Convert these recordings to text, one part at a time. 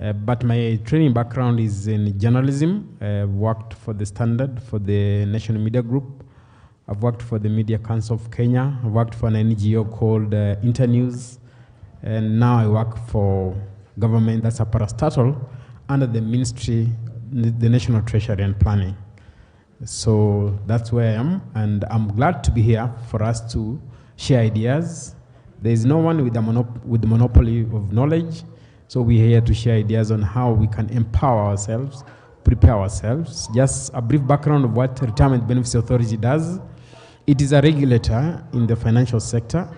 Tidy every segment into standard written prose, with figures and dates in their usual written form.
But my training background is in journalism. I've worked for the Standard, for the National Media Group. I've worked for the Media Council of Kenya. I've worked for an NGO called Internews. And now I work for government, that's a parastatal, under the Ministry, the National Treasury and Planning. So that's where I am, and I'm glad to be here for us to share ideas. There is no one with the monopoly of knowledge, so we're here to share ideas on how we can empower ourselves, prepare ourselves. Just a brief background of what Retirement Benefits Authority does. It is a regulator in the financial sector,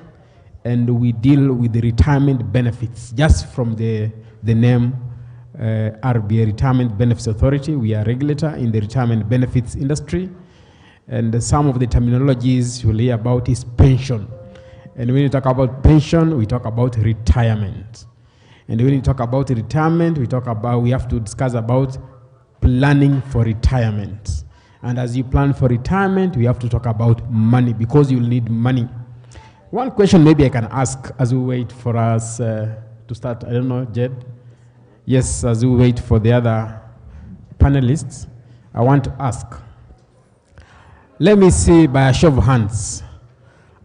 and we deal with the retirement benefits. Just from the name, RBA, Retirement Benefits Authority, we are a regulator in the retirement benefits industry. And some of the terminologies you'll hear about is pension. And when you talk about pension, we talk about retirement. And when you talk about retirement, we have to discuss about planning for retirement. And as you plan for retirement, we have to talk about money, because you'll need money. One question maybe I can ask as we wait for us to start, I don't know, Jed? Yes, as we wait for the other panelists, I want to ask. Let me see by a show of hands,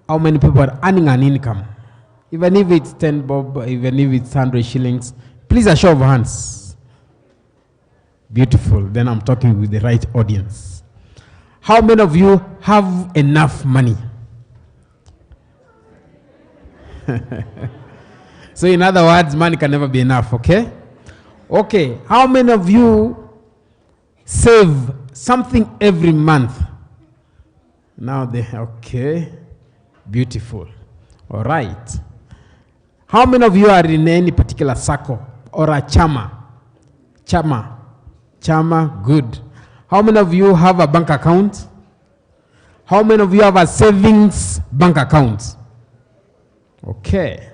how many people are earning an income? Even if it's 10 bob, even if it's 100 shillings, please a show of hands. Beautiful, then I'm talking with the right audience. How many of you have enough money? So in other words, money can never be enough, okay? Okay, how many of you save something every month? Now okay, beautiful. All right. How many of you are in any particular circle or a chama? Chama, good. How many of you have a bank account? How many of you have a savings bank account? Okay.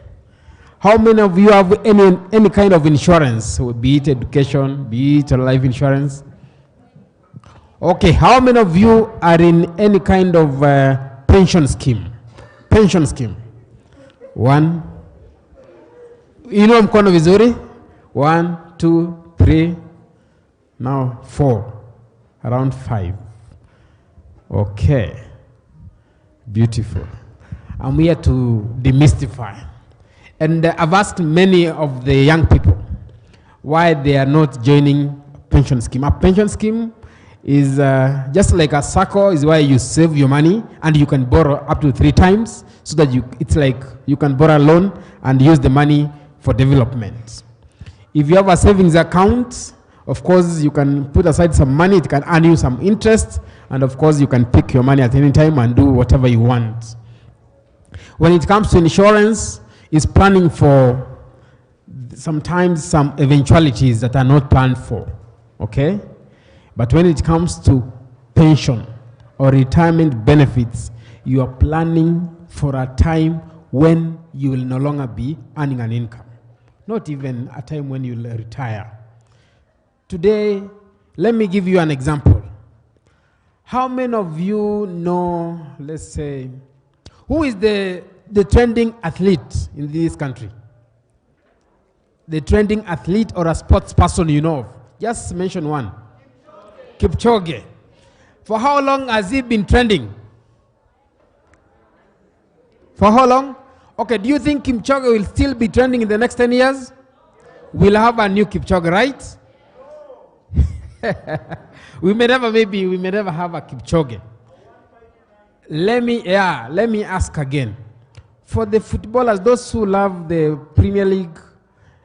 How many of you have any kind of insurance, be it education, be it life insurance? Okay, how many of you are in any kind of pension scheme? Pension scheme. One. You know mkono vizuri? 1, 2, 3, now 4, around 5. Okay, beautiful. I'm here to demystify. And I've asked many of the young people why they are not joining a pension scheme. A pension scheme is just like a circle, is where you save your money and you can borrow up to 3 times, so that it's like you can borrow a loan and use the money for development. If you have a savings account, of course you can put aside some money, it can earn you some interest, and of course you can pick your money at any time and do whatever you want. When it comes to insurance, it's planning for sometimes some eventualities that are not planned for, okay? But when it comes to pension or retirement benefits, you are planning for a time when you will no longer be earning an income, not even a time when you will retire. Today, let me give you an example. How many of you know, let's say, who is the trending athlete in this country? The trending athlete or a sports person you know of? Just mention one. Kipchoge. For how long has he been trending? For how long? Okay, do you think Kipchoge will still be trending in the next 10 years? We'll have a new Kipchoge, right? we may never have a Kipchoge. Let me ask again. For the footballers, those who love the Premier League,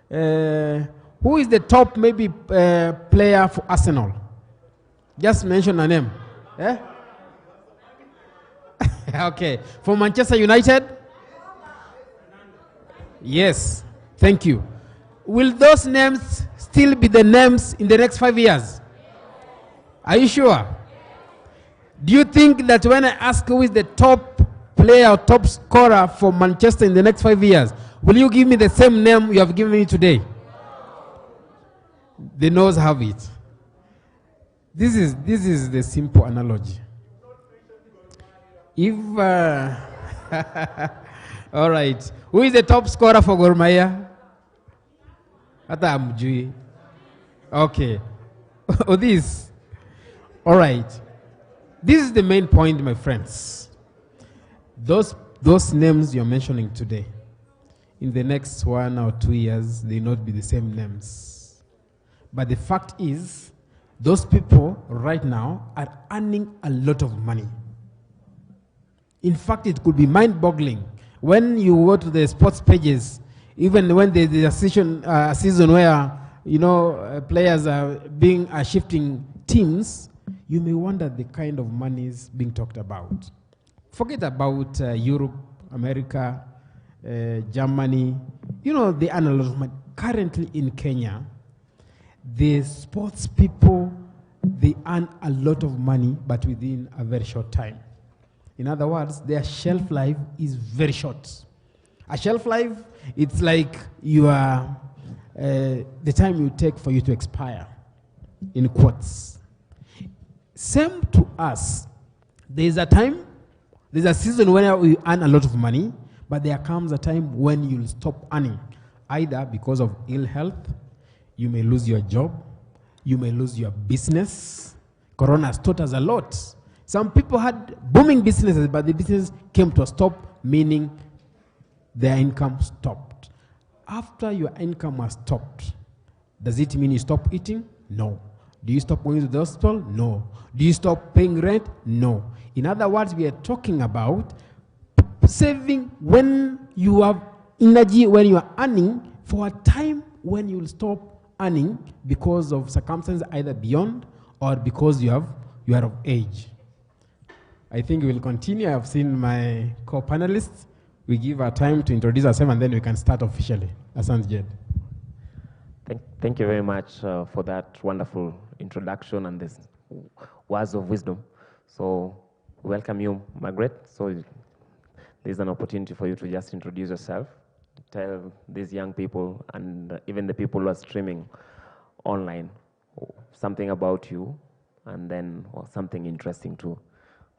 who is the top player for Arsenal? Just mention a name. Eh? Okay. For Manchester United? Yes. Thank you. Will those names still be the names in the next 5 years? Are you sure? Do you think that when I ask who is the top player or top scorer for Manchester in the next 5 years, will you give me the same name you have given me today? The nose have it. This is the simple analogy. If all right, who is the top scorer for Gor Mahia? Hata amjui. Okay. Or this. All right. This is the main point, my friends. Those names you're mentioning today, in the next 1 or 2 years, they not be the same names. But the fact is, those people right now are earning a lot of money. In fact, it could be mind-boggling. When you go to the sports pages, even when there's a season where players are shifting teams, you may wonder the kind of monies being talked about. Forget about Europe, America, Germany. They earn a lot of money. Currently in Kenya, the sports people, they earn a lot of money, but within a very short time. In other words, their shelf life is very short. A shelf life, it's like the time you take for you to expire, in quotes. Same to us. There's a season when we earn a lot of money, but there comes a time when you'll stop earning, either because of ill health, you may lose your job, you may lose your business. Corona has taught us a lot. Some people had booming businesses, but the business came to a stop, meaning their income stopped. After your income has stopped, does it mean you stop eating? No. Do you stop going to the hospital? No. Do you stop paying rent? No. In other words, we are talking about saving when you have energy, when you are earning, for a time when you will stop earning because of circumstances either beyond or because you are of age. I think we will continue. I have seen my co-panelists. We give our time to introduce ourselves and then we can start officially. Asante Jed. Thank you very much for that wonderful introduction and this words of wisdom. So welcome you, Margaret. So there's an opportunity for you to just introduce yourself, tell these young people and even the people who are streaming online something about you, and then something interesting too.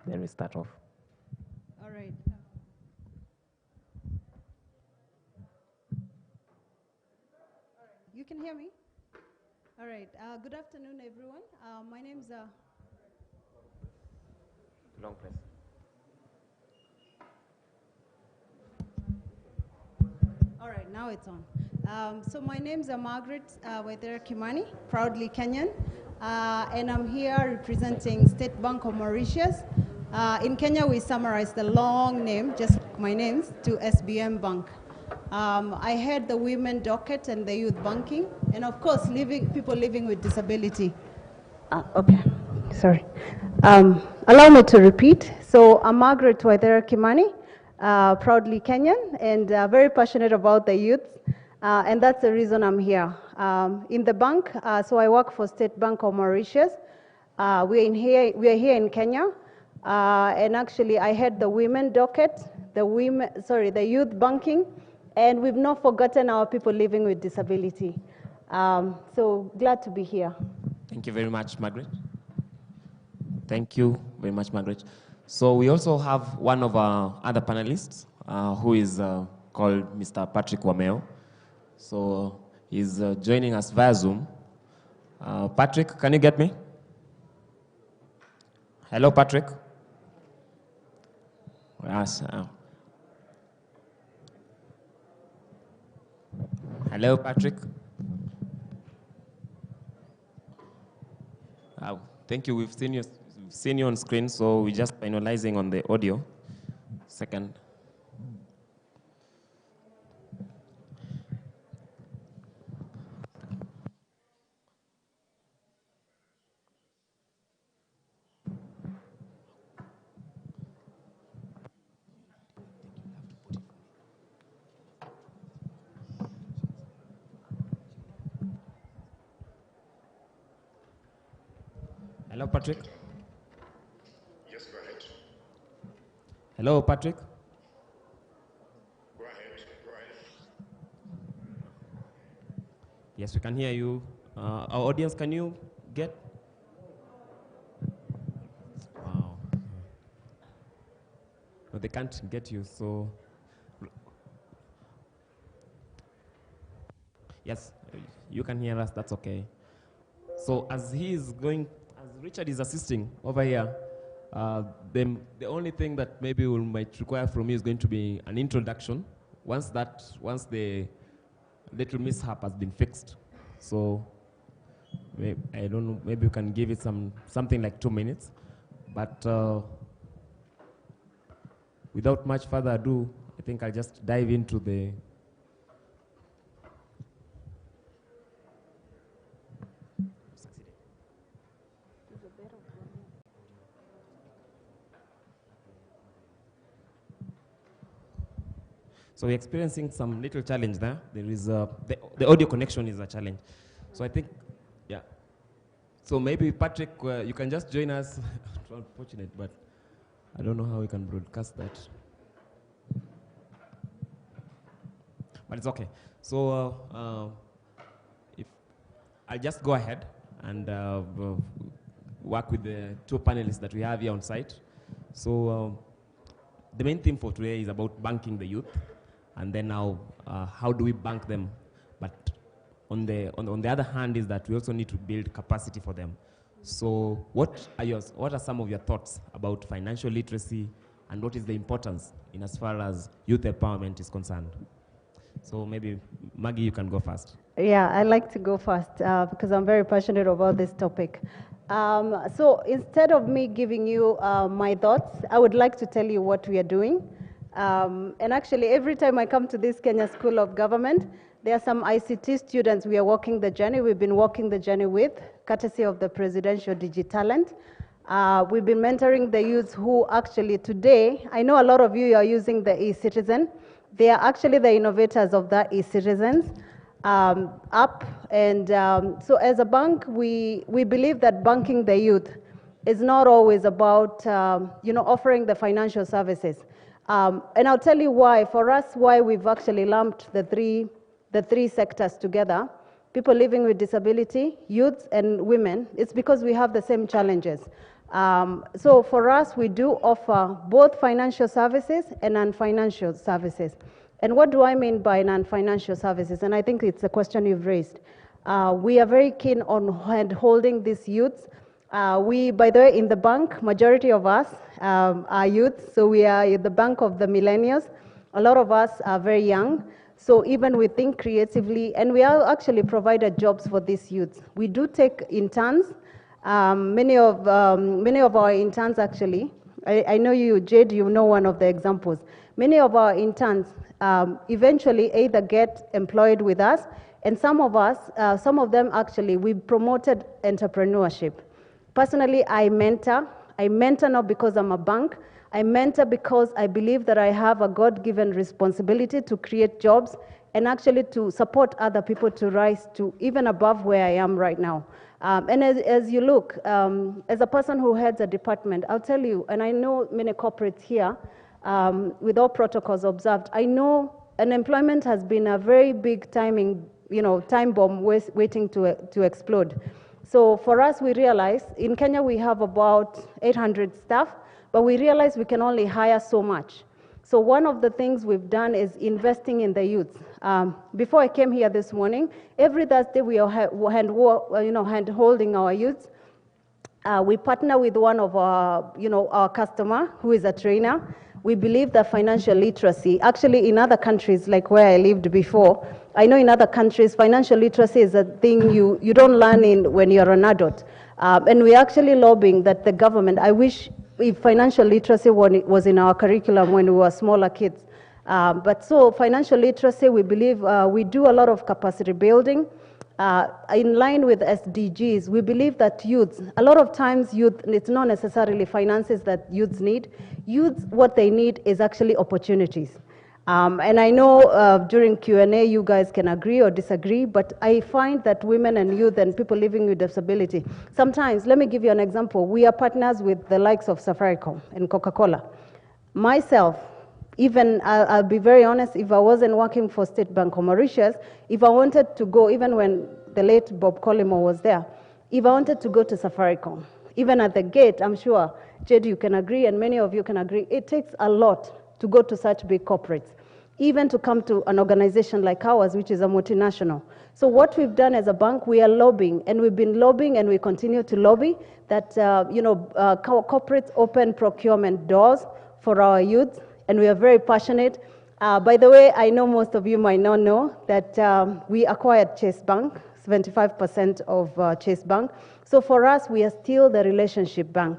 Then we start off. All right. You can hear me? All right. Good afternoon, everyone. My name's... Long place. All right, now it's on. So my name's Margaret Waithera Kimani, proudly Kenyan, and I'm here representing State Bank of Mauritius. In Kenya, we summarize the long name, just like my names, to SBM Bank. I head the women docket and the youth banking, and of course, people living with disability. Okay, sorry. Allow me to repeat. So I'm Margaret Waithera Kimani, proudly Kenyan, and very passionate about the youth, and that's the reason I'm here. In the bank, so I work for State Bank of Mauritius. We are here in Kenya, and actually I head the women docket, the youth banking, and we've not forgotten our people living with disability. So glad to be here. Thank you very much, Margaret. Thank you very much, Margaret. So we also have one of our other panelists who is called Mr. Patrick Wameo. So he's joining us via Zoom. Patrick, can you get me? Hello, Patrick. Yes. Hello, Patrick. Thank you. We've seen you on screen, so we're just finalizing on the audio. Second. Hello, Patrick. Yes, go ahead. Hello, Patrick. Go ahead. Yes, we can hear you. Our audience, can you get? Wow. No, they can't get you, so. Yes, you can hear us, that's okay. So as Richard is assisting over here, the only thing that maybe we might require from you is going to be an introduction. Once the little mishap has been fixed, so I don't know, maybe you can give it something like 2 minutes, but without much further ado, I think I'll just dive into the So we're experiencing some little challenge there. There is the audio connection is a challenge. So I think, yeah. So maybe Patrick, you can just join us. It's unfortunate, but I don't know how we can broadcast that. But it's okay. So if I'll just go ahead and work with the two panelists that we have here on site. So the main theme for today is about banking the youth. And then now, how do we bank them? But on the other hand is that we also need to build capacity for them. So what are some of your thoughts about financial literacy, and what is the importance in as far as youth empowerment is concerned? So maybe Maggie, you can go first. Yeah, I like to go first because I'm very passionate about this topic. So instead of me giving you my thoughts, I would like to tell you what we are doing. And actually, every time I come to this Kenya School of Government, there are some ICT students we are walking the journey. We've been walking the journey with, courtesy of the Presidential Digitalent. We've been mentoring the youths who actually today, I know a lot of you are using the eCitizen. They are actually the innovators of that eCitizens app. And so as a bank, we believe that banking the youth is not always about offering the financial services. And I'll tell you why. For us, why we've actually lumped the three sectors together, people living with disability, youth, and women, it's because we have the same challenges. So for us, we do offer both financial services and non-financial services. And what do I mean by non-financial services? And I think it's a question you've raised. We are very keen on hand-holding these youths. We, by the way, in the bank, majority of us are youth, so we are the bank of the millennials. A lot of us are very young, so even we think creatively, and we are actually provided jobs for these youths. We do take interns. Many of our interns actually, I know you, Jade, you know one of the examples. Many of our interns eventually either get employed with us, and some of them actually, we promoted entrepreneurship. Personally, I mentor not because I'm a bank. I mentor because I believe that I have a God-given responsibility to create jobs and actually to support other people to rise to even above where I am right now. And as you look, as a person who heads a department, I'll tell you, and I know many corporates here, with all protocols observed, I know unemployment has been a very big time bomb waiting to explode. So for us, we realize in Kenya we have about 800 staff, but we realize we can only hire so much. So one of the things we've done is investing in the youth. Before I came here this morning, every Thursday we are hand-holding our youth. We partner with one of our customer who is a trainer. We believe that financial literacy, actually in other countries like where I lived before, I know in other countries financial literacy is a thing you don't learn when you're an adult. And we're actually lobbying that the government, I wish if financial literacy was in our curriculum when we were smaller kids. But so financial literacy, we believe we do a lot of capacity building. In line with SDGs, we believe that youth, a lot of times youth, it's not necessarily finances that youths need. Youth, what they need is actually opportunities. And I know during Q&A you guys can agree or disagree, but I find that women and youth and people living with disability, sometimes, let me give you an example. We are partners with the likes of Safaricom and Coca-Cola. Myself, even, I'll be very honest, if I wasn't working for State Bank of Mauritius, if I wanted to go, even when the late Bob Collymore was there, if I wanted to go to Safaricom, even at the gate, I'm sure, Jed, you can agree, and many of you can agree, it takes a lot to go to such big corporates. even to come to an organization like ours, which is a multinational. So what we've done as a bank, we are lobbying, and we've been lobbying, and we continue to lobby that corporates open procurement doors for our youth, and we are very passionate. By the way, I know most of you might not know that we acquired Chase Bank, 75% of Chase Bank. So for us, we are still the relationship bank.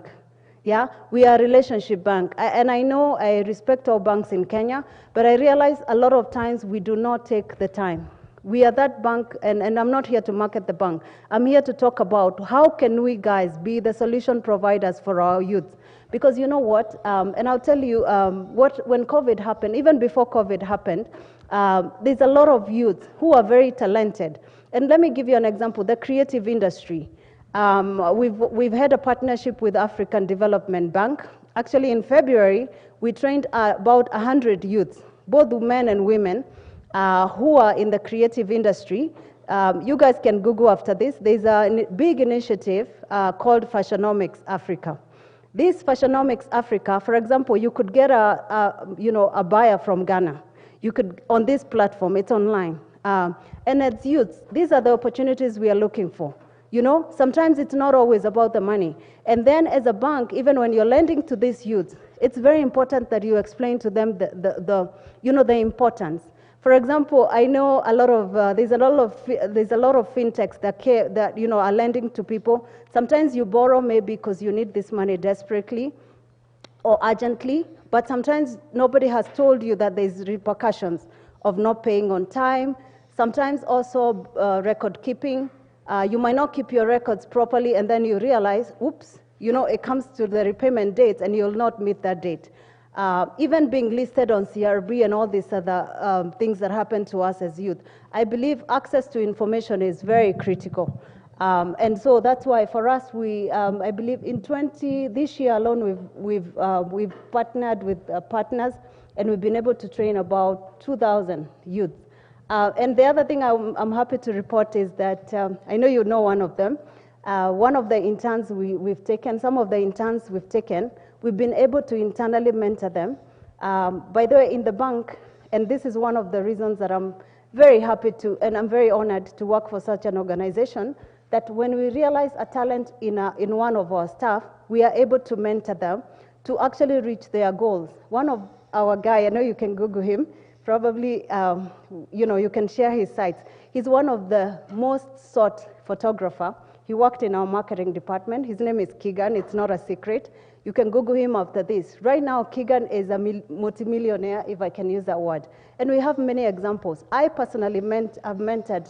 Yeah, we are a relationship bank. And I know I respect all banks in Kenya, but I realize a lot of times we do not take the time. We are that bank, and I'm not here to market the bank. I'm here to talk about how can we guys be the solution providers for our youth. Because you know what, and I'll tell you, when COVID happened, even before COVID happened, there's a lot of youth who are very talented. And let me give you an example, the creative industry. We've had a partnership with African Development Bank. Actually, in February, we trained about 100 youths, both men and women, who are in the creative industry. You guys can Google after this. There's a big initiative called Fashionomics Africa. This Fashionomics Africa, for example, you could get a buyer from Ghana. You could, on this platform, it's online. And as youths, these are the opportunities we are looking for. You know, sometimes it's not always about the money. And then as a bank, even when you're lending to these youths, it's very important that you explain to them the importance. For example, I know a lot of there's a lot of fintechs that are lending to people. Sometimes you borrow maybe because you need this money desperately or urgently, but sometimes nobody has told you that there's repercussions of not paying on time. Sometimes also record keeping. You might not keep your records properly, and then you realize, oops, it comes to the repayment date, and you'll not meet that date. Even being listed on CRB and all these other things that happen to us as youth, I believe access to information is very critical. And so that's why for us, I believe this year alone, we've partnered with partners, and we've been able to train about 2,000 youth. And the other thing I'm happy to report is that I know you know one of them. One of the interns we've taken, some of the interns we've taken, we've been able to internally mentor them. By the way, in the bank, and this is one of the reasons that I'm very happy to, and I'm very honored to work for such an organization, that when we realize a talent in one of our staff, we are able to mentor them to actually reach their goals. One of our guy, I know you can Google him, probably, you can share his sites. He's one of the most sought photographer. He worked in our marketing department. His name is Keegan. It's not a secret. You can Google him after this. Right now, Keegan is a multimillionaire, if I can use that word. And we have many examples. I personally have mentored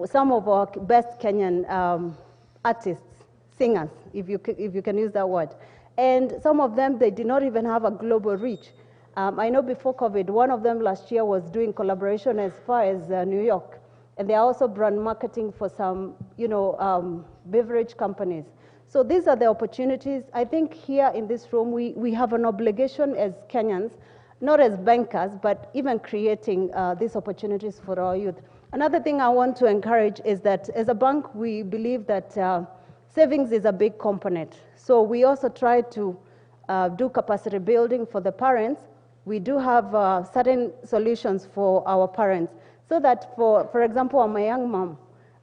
some of our best Kenyan artists, singers, if you can use that word. And some of them, they did not even have a global reach. I know before COVID, one of them last year was doing collaboration as far as New York. And they're also brand marketing for some, beverage companies. So these are the opportunities. I think here in this room, we have an obligation as Kenyans, not as bankers, but even creating these opportunities for our youth. Another thing I want to encourage is that as a bank, we believe that savings is a big component. So we also try to do capacity building for the parents. We do have certain solutions for our parents so that, for example, I'm a young mom.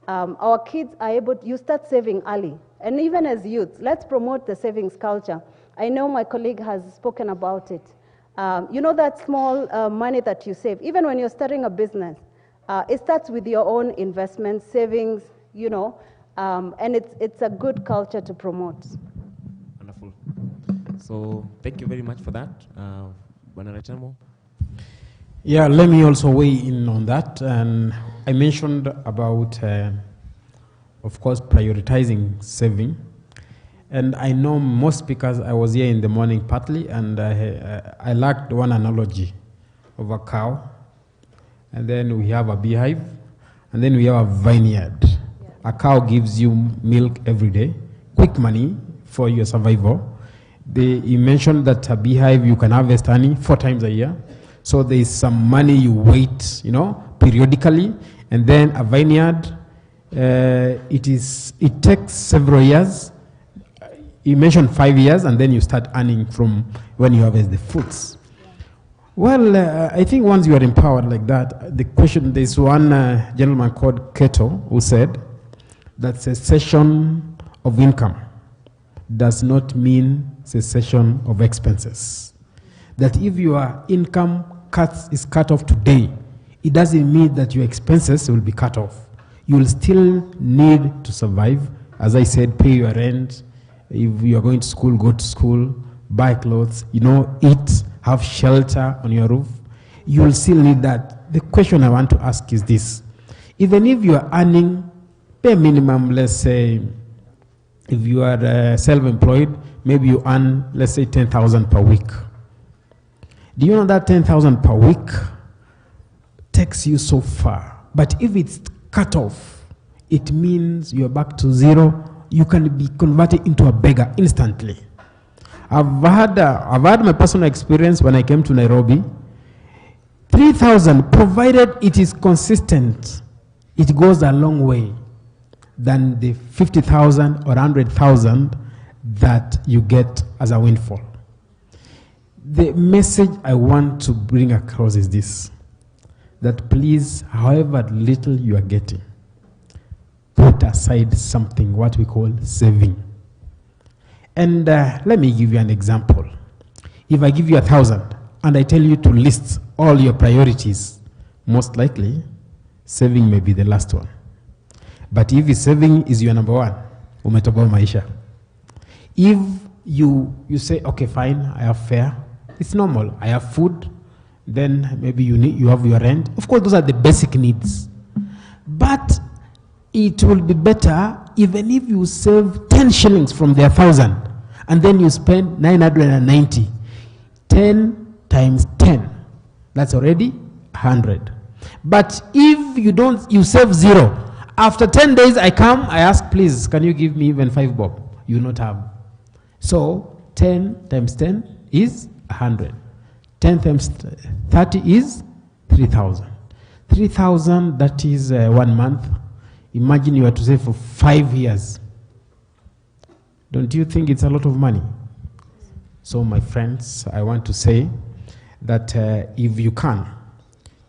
Our kids are able to, you start saving early. And even as youth, let's promote the savings culture. I know my colleague has spoken about it. That small money that you save, even when you're starting a business, it starts with your own investment, savings, and it's a good culture to promote. Wonderful. So thank you very much for that. Yeah, let me also weigh in on that. And I mentioned about, of course, prioritizing saving. And I know most speakers, I was here in the morning partly, and I liked one analogy of a cow. And then we have a beehive, and then we have a vineyard. Yeah. A cow gives you milk every day, quick money for your survival. You mentioned that a beehive, you can harvest honey 4 times a year. So there is some money you wait, periodically. And then a vineyard, it takes several years. You mentioned 5 years, and then you start earning from when you harvest the fruits. Well, I think once you are empowered like that, the question, there's one gentleman called Keto who said that cessation of income does not mean cessation of expenses. That if your income is cut off today, it doesn't mean that your expenses will be cut off. You will still need to survive. As I said, pay your rent. If you are going to school, go to school, buy clothes, eat, have shelter on your roof. You will still need that. The question I want to ask is this. Even if you are earning bare minimum, let's say, if you are self-employed, maybe you earn, let's say, 10,000 per week. Do you know that 10,000 per week takes you so far? But if it's cut off, it means you're back to zero. You can be converted into a beggar instantly. I've had my personal experience when I came to Nairobi. 3,000, provided it is consistent, it goes a long way than the 50,000 or 100,000 that you get as a windfall. The message I want to bring across is this, that please, however little you are getting, put aside something, what we call saving. And let me give you an example. If I give you 1,000 and I tell you to list all your priorities, most likely, saving may be the last one. But if saving is your number one, umetoboa maisha. If you say, okay, fine, I have fare, it's normal, I have food, then maybe you have your rent. Of course, those are the basic needs. But it will be better even if you save 10 shillings from their 1,000 and then you spend 990. 10 times 10, that's already 100. But if you save 0, after 10 days I come, I ask, please, can you give me even 5 bob? You will not have. So 10 times 10 is 100. 10 times 30 is 3,000. 3,000, that is 1 month. Imagine you have to save for 5 years. Don't you think it's a lot of money? So my friends, I want to say that if you can,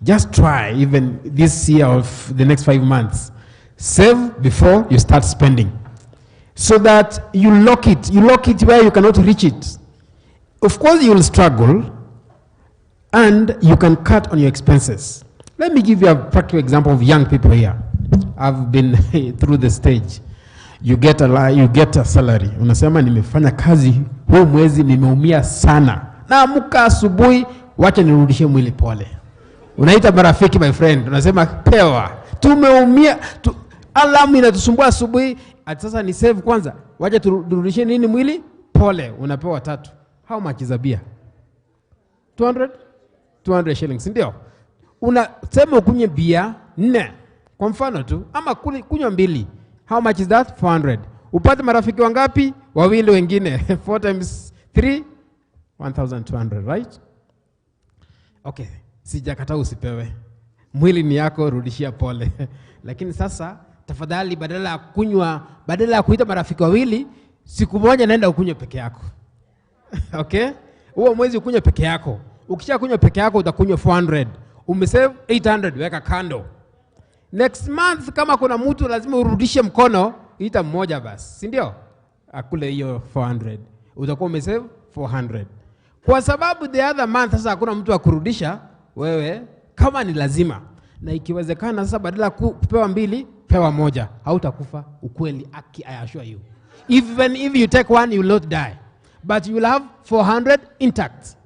just try even this year or the next 5 months, save before you start spending. So that you lock it where you cannot reach it. Of course you will struggle and you can cut on your expenses. Let me give you a practical example of young people here. I've been through the stage. You get a salary. Unasema nimefanya kazi huu mwezi nimeumia sana. Naamka asubuhi wacha nirudishe mwili pole. Unaita marafiki, my friend. Unasema pewa. Tumeumia. Alamu inatusumbua asubuhi. Sasa ni save kwanza. Wacha turudishe nini mwili pole. Unapewa 3. How much is a beer? 200 shillings, ndio. Unasema ukunywe bia 4 kwa mfano tu, ama kunywa 2. How much is that? 400. Upate marafiki wangapi? 2 wengine. 4 times 3, 1,200, right? Okay, sijakataa usipewe. Mwili ni yako, rudishia pole. Lakini sasa tafadhali, badala ya kuita marafiki 2, siku moja naenda ukunywe peke yako. Okay? Huo mwezi ukunywe peke yako. Ukisha kunywa peke yako utakunywa 400. Umesave 800, weka kando. Next month kama kuna mtu lazima urudishe mkono, ita mmoja basi, si ndio? Akule hiyo 400. Utakuwa umesave 400. Kwa sababu the other month sasa hakuna mtu akurudisha, wewe kama ni lazima. Na ikiwezekana sasa badala kupewa 2, pewa 1. Hautakufa, ukweli, I assure you. Even if you take 1, you will not die. But you will have 400 intact.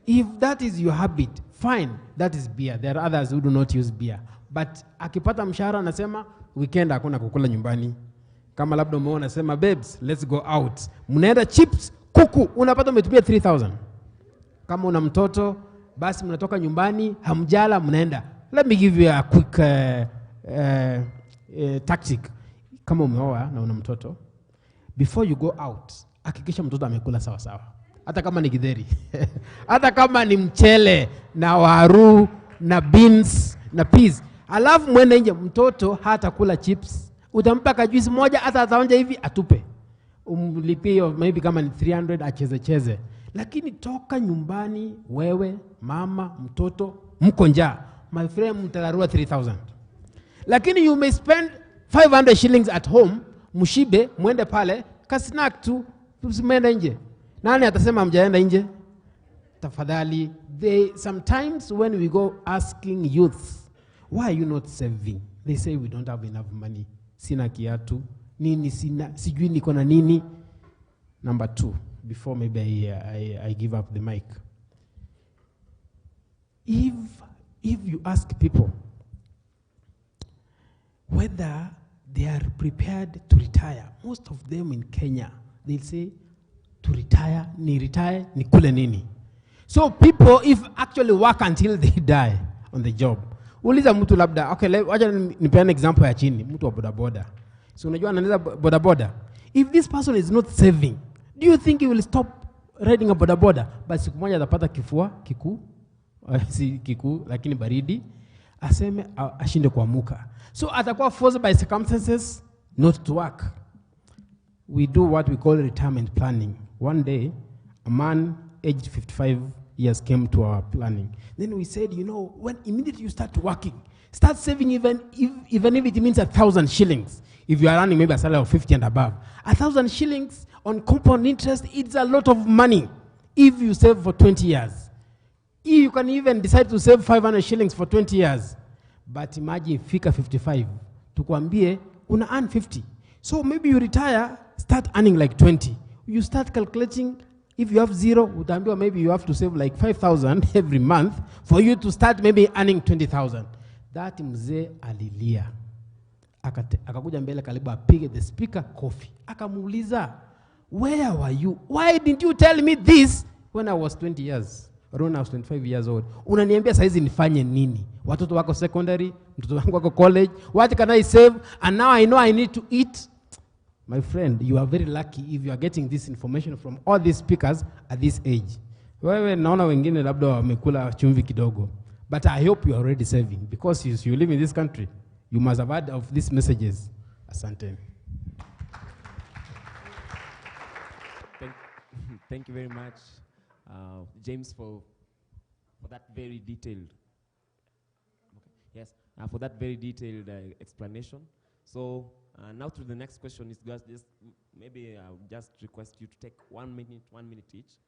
If that is your habit, fine, that is beer. There are others who do not use beer. But akipata mshahara anasema weekend hakuna kukula nyumbani. Kama labda umeona sema babes, let's go out. Mnaenda chips, kuku, unapata umetumia 3,000. Kama una mtoto, basi mnatoka nyumbani, hamjala, mnaenda. Let me give you a quick tactic. Kama umeoa na una mtoto, before you go out, hakikisha mtoto amekula sawa sawa. Hata kama ni githeri. Hata kama ni mchele na waru na beans na peas. Alafu mwende nje, mtoto hata kula chips. Utampa kajuisi 1, hata ataonja hivi atupe. Umlipie maybe kama ni 300 acheze. Lakini toka nyumbani, wewe, mama, mtoto, mko njaa, my friend, mtararua 3,000. Lakini you may spend 500 shillings at home, mshibe, mwende pale, kasnack tu, msimeenda nje. Nani atasema mjaenda nje? Tafadhali, sometimes when we go asking youth, why are you not saving? They say we don't have enough money. Sina kiatu, nini sina, sijui niko na nini. Number 2, before maybe I give up the mic. If you ask people whether they are prepared to retire, most of them in Kenya, they'll say, to retire, ni kule nini. So people, if actually work until they die on the job, uliza mtu labda, okay, wacha nipeane example ya chini, mtu wa bodaboda. So unajua anaweza bodaboda. If this person is not saving, do you think he will stop riding a bodaboda? But siku moja atapata kifua si kikuu, lakini baridi, aseme ashinde kuamuka. So atakuwa forced by circumstances not to work. We do what we call retirement planning. One day, a man aged 55 years came to our planning. Then we said, when immediately you start working, start saving even if it means 1,000 shillings. If you are earning maybe a salary of 50 and above, 1,000 shillings on compound interest, it's a lot of money if you save for 20 years. You can even decide to save 500 shillings for 20 years. But imagine fika 55, tukwambie una earn 50. So maybe you retire, start earning like 20. You start calculating, if you have 0, utaambiwa maybe you have to save like 5,000 every month for you to start maybe earning 20,000. That mzee alilia. Akakuja mbele karibu apige the speaker coffee. Akamuuliza, where were you? Why didn't you tell me this when I was 20 years? Or when I was 25 years old. Unaniambia saizi nifanye nini? Watoto wako secondary, mtoto wangu wako college. What can I save? And now I know I need to eat. My friend, you are very lucky if you are getting this information from all these speakers at this age. Wewe naona wengine labda wamekula chumvi kidogo. But I hope you are already saving because you live in this country. You must have heard of these messages. Asante. Thank you very much, James, for that very detailed. Yes, for that very detailed explanation. So now to the next question is just maybe I'll just request you to take 1 minute each.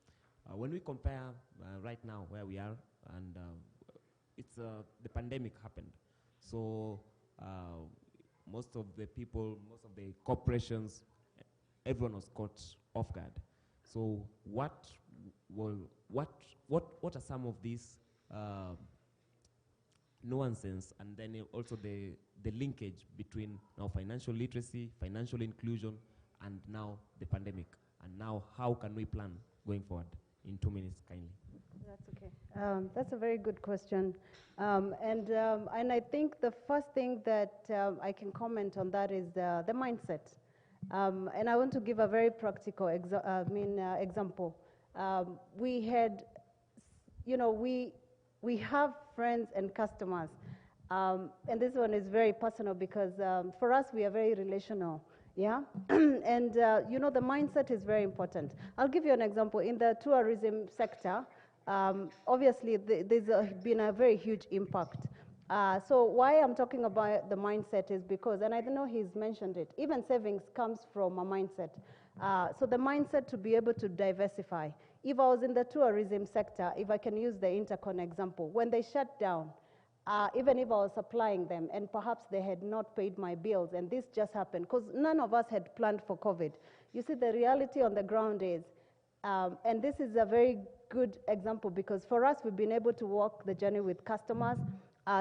When we compare right now where we are and it's the pandemic happened, so most of the people, most of the corporations, everyone was caught off guard. So what are some of these nuances, and then also the linkage between now financial literacy, financial inclusion, and now the pandemic, and now how can we plan going forward? In 2 minutes, kindly. That's okay. That's a very good question. And I think the first thing that I can comment on that is the mindset. And I want to give a very practical example. We had, we have friends and customers. And this one is very personal because for us, we are very relational. Yeah, and the mindset is very important. I'll give you an example. In the tourism sector, obviously there's been a very huge impact. So why I'm talking about the mindset is because, and I know he's mentioned it, even savings comes from a mindset. So the mindset to be able to diversify. If I was in the tourism sector, if I can use the Intercon example, when they shut down, even if I was supplying them and perhaps they had not paid my bills and this just happened because none of us had planned for COVID. You see, the reality on the ground is, and this is a very good example because for us, we've been able to walk the journey with customers.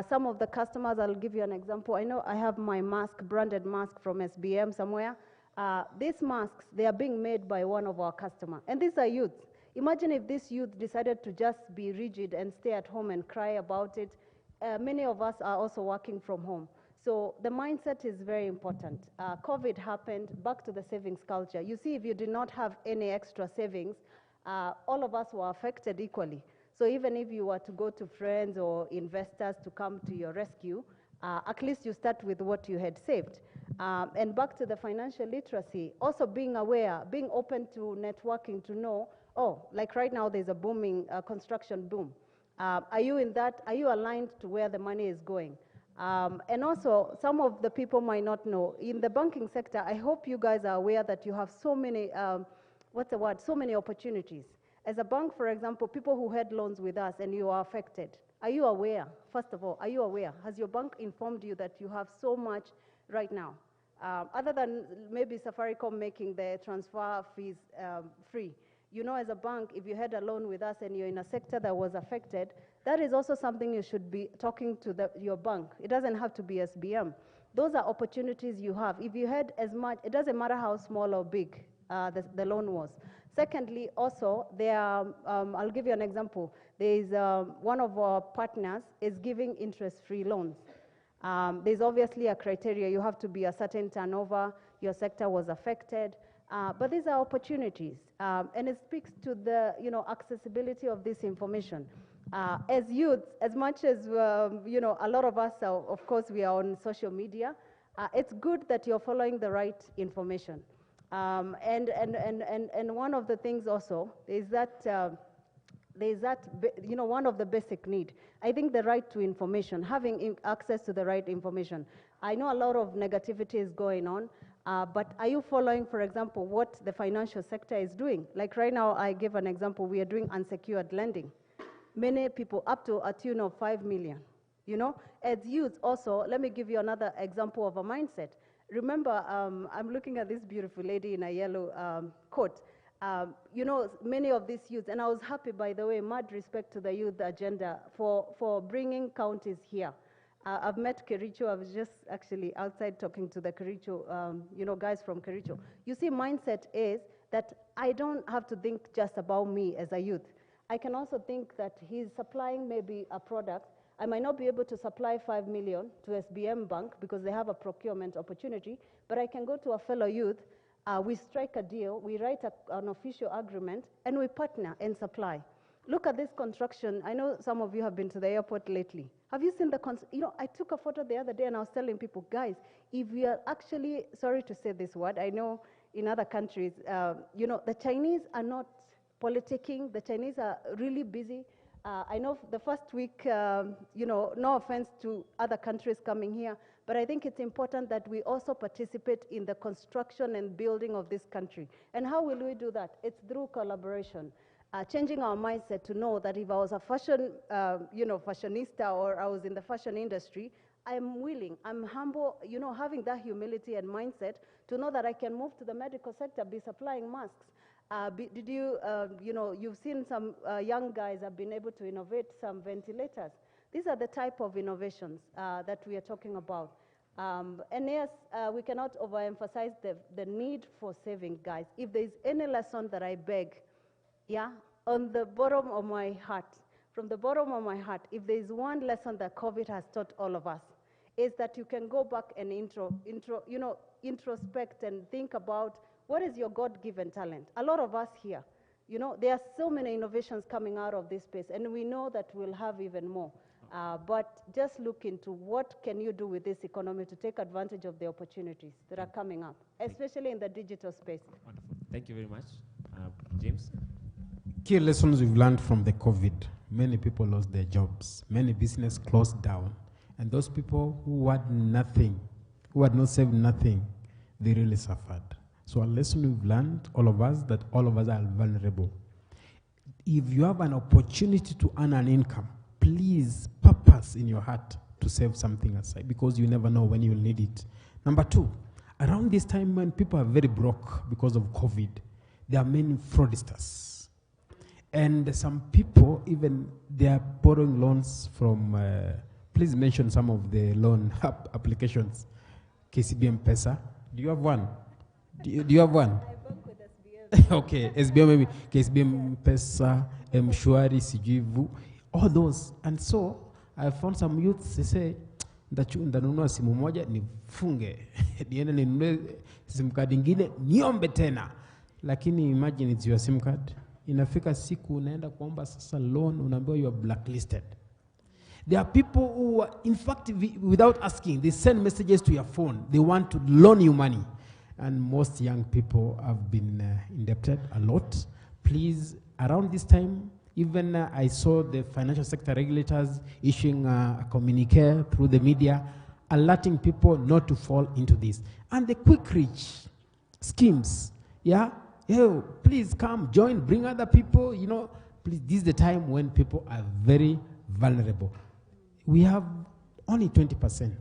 Some of the customers, I'll give you an example. I know I have my mask, branded mask from SBM somewhere. These masks, they are being made by one of our customers. And these are youth. Imagine if this youth decided to just be rigid and stay at home and cry about it. Many of us are also working from home. So the mindset is very important. COVID happened, back to the savings culture. You see, if you did not have any extra savings, all of us were affected equally. So even if you were to go to friends or investors to come to your rescue, at least you start with what you had saved. And back to the financial literacy, also being aware, being open to networking to know oh, like right now there's a booming construction boom. Are you in that? Are you aligned to where the money is going? And also, some of the people might not know, in the banking sector, I hope you guys are aware that you have so many, so many opportunities. As a bank, for example, people who had loans with us and you are affected, are you aware? First of all, are you aware? Has your bank informed you that you have so much right now? Other than maybe Safaricom making the transfer fees free. You know, as a bank, if you had a loan with us and you're in a sector that was affected, that is also something you should be talking to your bank. It doesn't have to be SBM. Those are opportunities you have. If you had as much, it doesn't matter how small or big the loan was. Secondly, also, I'll give you an example. There is one of our partners is giving interest-free loans. There's obviously a criteria. You have to be a certain turnover. Your sector was affected. But these are opportunities. And it speaks to the accessibility of this information. As youth, as much as a lot of us are, of course, we are on social media, it's good that you're following the right information. And one of the things also is that one of the basic need. I think the right to information, having access to the right information. I know a lot of negativity is going on, but are you following, for example, what the financial sector is doing? Like right now, I give an example, we are doing unsecured lending. Many people, up to a tune of 5 million. As youth also, let me give you another example of a mindset. Remember, I'm looking at this beautiful lady in a yellow coat. Many of these youths, and I was happy, by the way, mad respect to the youth agenda for bringing counties here. I've met Kericho. I was just actually outside talking to the Kericho, guys from Kericho. You see, mindset is that I don't have to think just about me as a youth. I can also think that he's supplying maybe a product. I might not be able to supply 5 million to SBM Bank because they have a procurement opportunity, but I can go to a fellow youth, we strike a deal, we write an official agreement, and we partner and supply. Look at this construction. I know some of you have been to the airport lately. Have you seen I took a photo the other day and I was telling people, guys, if we are actually, sorry to say this word, I know in other countries, the Chinese are not politicking. The Chinese are really busy. I know the first week, no offense to other countries coming here, but I think it's important that we also participate in the construction and building of this country. And how will we do that? It's through collaboration. Changing our mindset to know that if I was a fashion, fashionista, or I was in the fashion industry, I'm willing, I'm humble, having that humility and mindset to know that I can move to the medical sector, be supplying masks. You've seen some young guys have been able to innovate some ventilators. These are the type of innovations that we are talking about. And yes, we cannot overemphasize the need for saving, guys. If there's any lesson that I beg, on the bottom of my heart, from the bottom of my heart, if there's one lesson that COVID has taught all of us, is that you can go back and introspect and think about what is your God-given talent. A lot of us here, there are so many innovations coming out of this space, and we know that we'll have even more. But just look into what can you do with this economy to take advantage of the opportunities that are coming up, especially in the digital space. Wonderful. Thank you very much. James? Key lessons we've learned from the COVID. Many people lost their jobs. Many businesses closed down. And those people who had nothing, who had not saved nothing, they really suffered. So a lesson we've learned, all of us, that all of us are vulnerable. If you have an opportunity to earn an income, please purpose in your heart to save something aside, because you never know when you'll need it. Number two, around this time when people are very broke because of COVID, there are many fraudsters. And some people, even they are borrowing loans from, please mention some of the loan applications. KCB M-Pesa. Do you have one? Do you have one? I work with SBM. Okay, SBM maybe. KCB M-Pesa, M-Shwari, Sijivu, all those. And so, I found some youths, they say, ndanunua simu moja nifunge. Niende ninunue SIM card ingine niombe tena. Lakini imagine it's your SIM card. Inafika siku unaenda kuomba sasa loan, unaambiwa you are blacklisted. There are people who, in fact, without asking, they send messages to your phone. They want to loan you money. And most young people have been indebted a lot. please, around this time, even I saw the financial sector regulators issuing a communique through the media, alerting people not to fall into this. And the quick reach schemes, yeah, please come, join, bring other people, please, this is the time when people are very vulnerable. We have only 20%,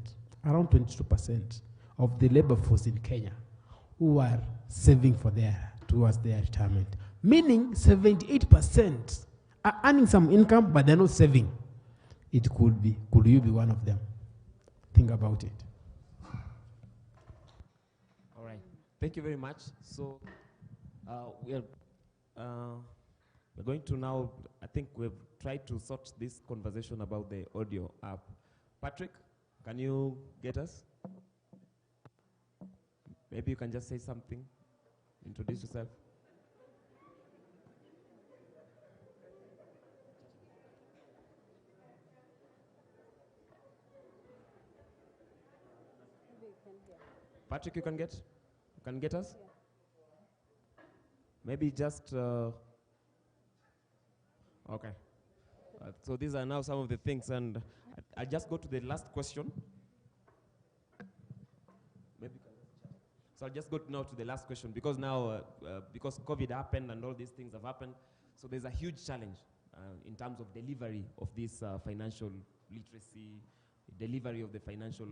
around 22% of the labor force in Kenya who are saving towards their retirement. Meaning 78% are earning some income, but they're not saving. Could you be one of them? Think about it. All right. Thank you very much. So we're going to now, I think we've tried to sort this conversation about the audio app. Patrick, can you get us? Maybe you can just say something, introduce yourself. Patrick, you can get us? Yeah. Maybe just, okay. So these are now some of the things, and I'll just go to the last question. So I'll just go now to the last question, because now, because COVID happened and all these things have happened, so there's a huge challenge in terms of delivery of this financial literacy, delivery of the financial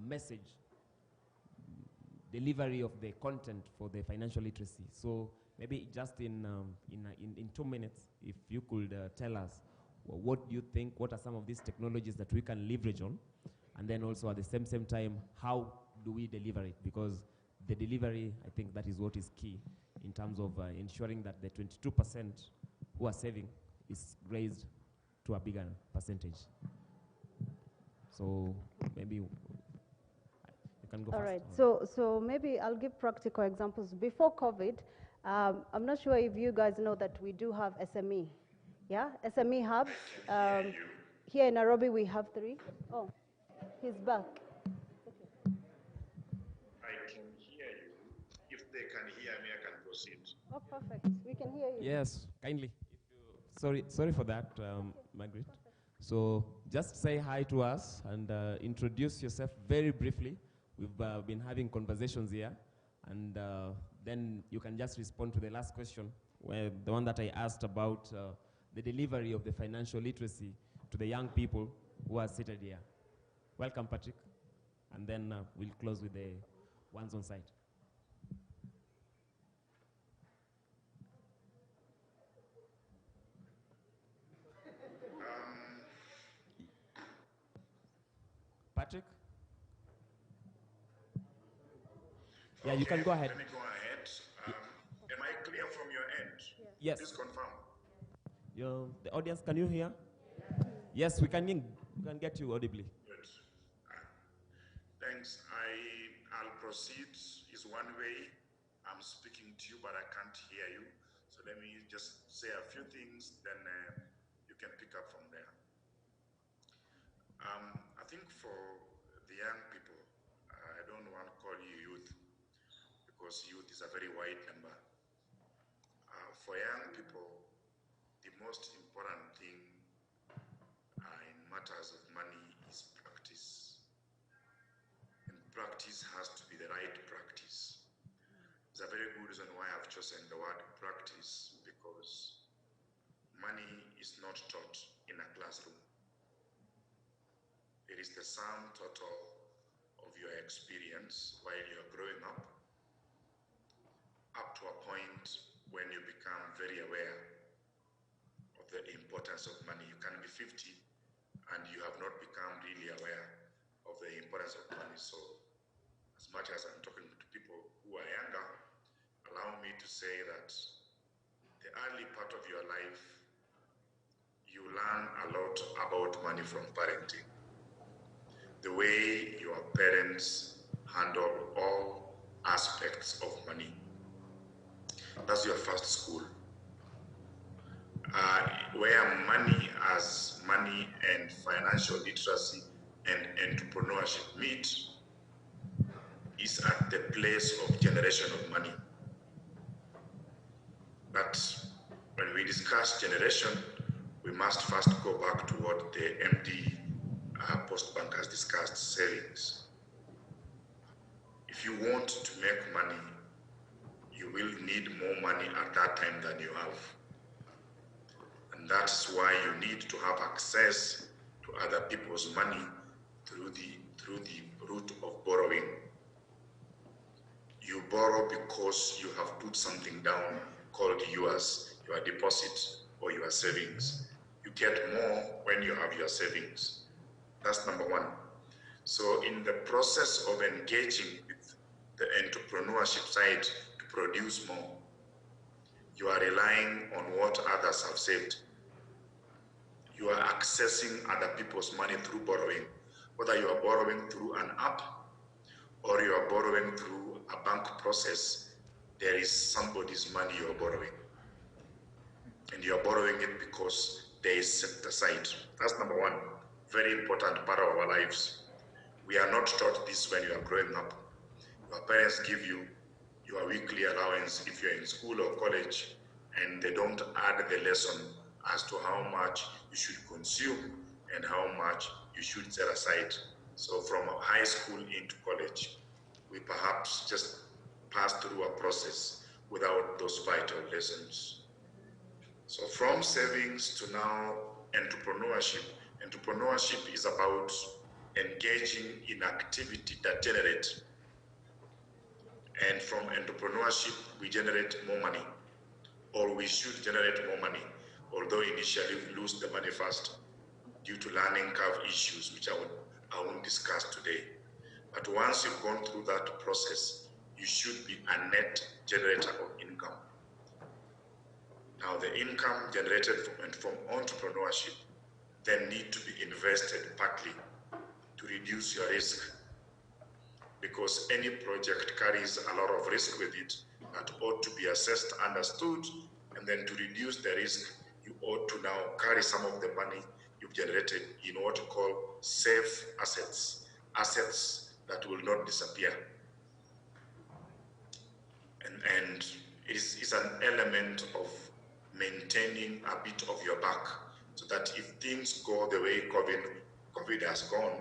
message, delivery of the content for the financial literacy. So maybe just in 2 minutes, if you could tell us what do you think, what are some of these technologies that we can leverage on, and then also at the same time, how do we deliver it? Because the delivery, I think that is what is key in terms of ensuring that the 22% who are saving is raised to a bigger percentage. So maybe you can go All first. right, so maybe I'll give practical examples. Before COVID, I'm not sure if you guys know that we do have SME, yeah? SME hubs. Here in Nairobi, we have 3. Oh, he's back. I can hear you. If they can hear me, I can proceed. Oh, perfect. We can hear you. Yes, kindly. Sorry for that, Margaret. So just say hi to us and introduce yourself very briefly. We've been having conversations here, and then you can just respond to the last question, where the one that I asked about the delivery of the financial literacy to the young people who are seated here. Welcome, Patrick. And then we'll close with the ones on site. Patrick? Yeah, you can go ahead. Let me go ahead. Am I clear from your end? Yes. Please confirm. The audience, can you hear? Yes, we can get you audibly. Good. Thanks. I'll proceed. Is one way. I'm speaking to you, but I can't hear you. So let me just say a few things, then you can pick up from there. I think for the young people, I don't want to call you youth, because youth is a very wide number. For young people, the most important thing in matters of money is practice. And practice has to be the right practice. It's a very good reason why I've chosen the word practice, because money is not taught in a classroom. It is the sum total of your experience while you're growing up to a point when you become very aware of the importance of money. You can be 50 and you have not become really aware of the importance of money. So as much as I'm talking to people who are younger, allow me to say that the early part of your life, you learn a lot about money from parenting. The way your parents handle all aspects of money. That's your first school. Where money as money and financial literacy and entrepreneurship meet is at the place of generation of money. But when we discuss generation, we must first go back to what the MD Postbank has discussed, savings. If you want to make money, you will need more money at that time than you have. And that's why you need to have access to other people's money through the route of borrowing. You borrow because you have put something down called yours, your deposit or your savings. You get more when you have your savings. That's number one. So in the process of engaging with the entrepreneurship side to produce more, you are relying on what others have saved. You are accessing other people's money through borrowing, whether you are borrowing through an app or you are borrowing through a bank process. There is somebody's money you are borrowing, and you are borrowing it because there is set aside. That's number one, very important part of our lives. We are not taught this when you are growing up. Your parents give you your weekly allowance if you're in school or college, and they don't add the lesson as to how much you should consume and how much you should set aside. So from high school into college, we perhaps just pass through a process without those vital lessons. So from savings to now entrepreneurship. Entrepreneurship is about engaging in activity that generate. And from entrepreneurship, we generate more money, or we should generate more money, although initially we lose the money first due to learning curve issues, which I won't discuss today. But once you've gone through that process, you should be a net generator of income. Now, the income generated from entrepreneurship then need to be invested partly to reduce your risk, because any project carries a lot of risk with it that ought to be assessed, understood, and then to reduce the risk, you ought to now carry some of the money you've generated in what you call safe assets, assets that will not disappear. And it's an element of maintaining a bit of your back, so that if things go the way COVID has gone,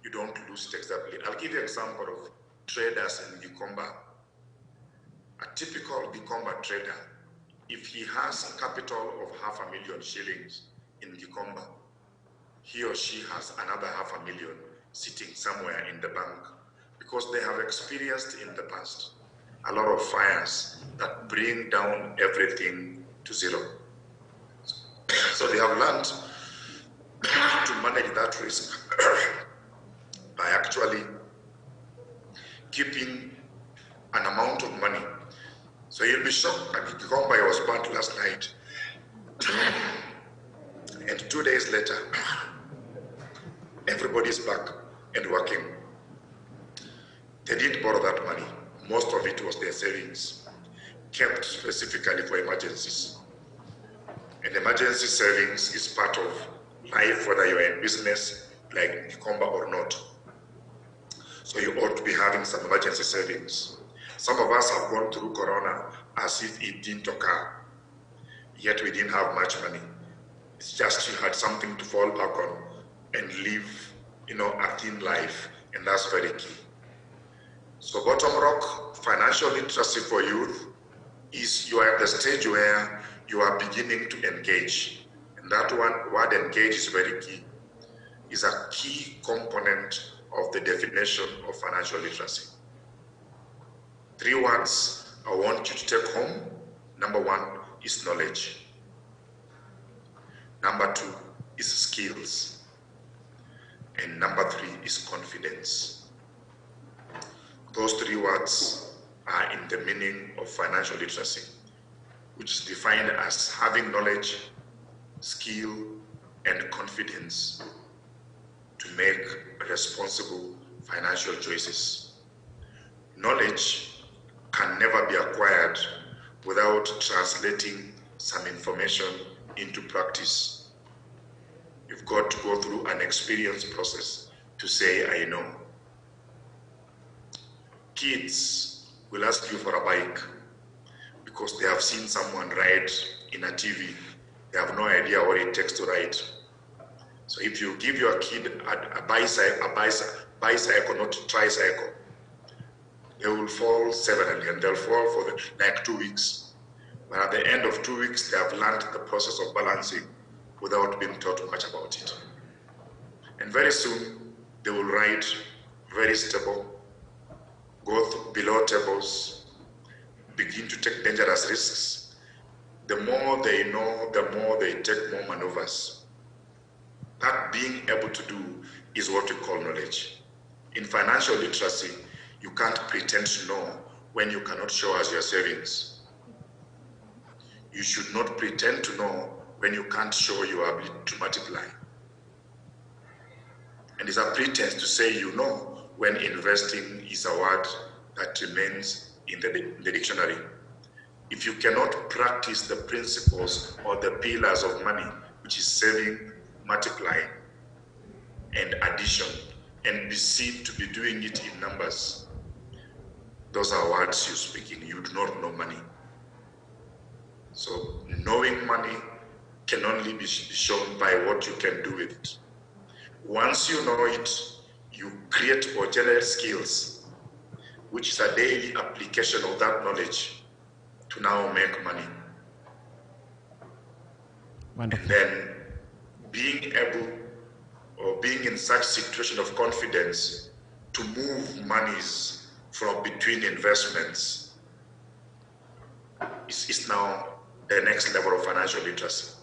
you don't lose it exactly. I'll give you an example of traders in Gikomba. A typical Gikomba trader, if he has a capital of 500,000 shillings in Gikomba, he or she has another 500,000 sitting somewhere in the bank, because they have experienced in the past a lot of fires that bring down everything to zero. So they have learned to manage that risk by actually keeping an amount of money. So you'll be shocked that Gikomba was burnt last night, and 2 days later, everybody's back and working. They didn't borrow that money. Most of it was their savings, kept specifically for emergencies. And emergency savings is part of life, whether you're in business like Gikomba or not. So you ought to be having some emergency savings. Some of us have gone through Corona as if it didn't occur, yet we didn't have much money. It's just you had something to fall back on and live, a thin life, and that's very key. So bottom rock, financial literacy for youth is you are at the stage where you are beginning to engage. And that one word engage is very key, is a key component of the definition of financial literacy. 3 words I want you to take home. Number 1 is knowledge. Number 2 is skills. And number 3 is confidence. Those 3 words are in the meaning of financial literacy, which is defined as having knowledge, skill, and confidence to make responsible financial choices. Knowledge can never be acquired without translating some information into practice. You've got to go through an experience process to say, I know. Kids will ask you for a bike because they have seen someone ride in a TV. They have no idea what it takes to ride. So if you give your kid a bicycle, not a tricycle, they will fall severally and they'll fall for like 2 weeks. But at the end of 2 weeks, they have learned the process of balancing without being taught much about it. And very soon, they will ride very stable, go below tables, begin to take dangerous risks. The more they know, the more they take more maneuvers. That being able to do is what we call knowledge. In financial literacy, you can't pretend to know when you cannot show us your savings. You should not pretend to know when you can't show your ability to multiply. And it's a pretense to say you know when investing is a word that remains in the dictionary. If you cannot practice the principles or the pillars of money, which is saving, multiplying, and addition, and be seen to be doing it in numbers, those are words you speak in. You do not know money. So knowing money can only be shown by what you can do with it. Once you know it, you create or generate skills, which is a daily application of that knowledge to now make money. Wonderful. And then being able or being in such situation of confidence to move monies from between investments is now the next level of financial literacy.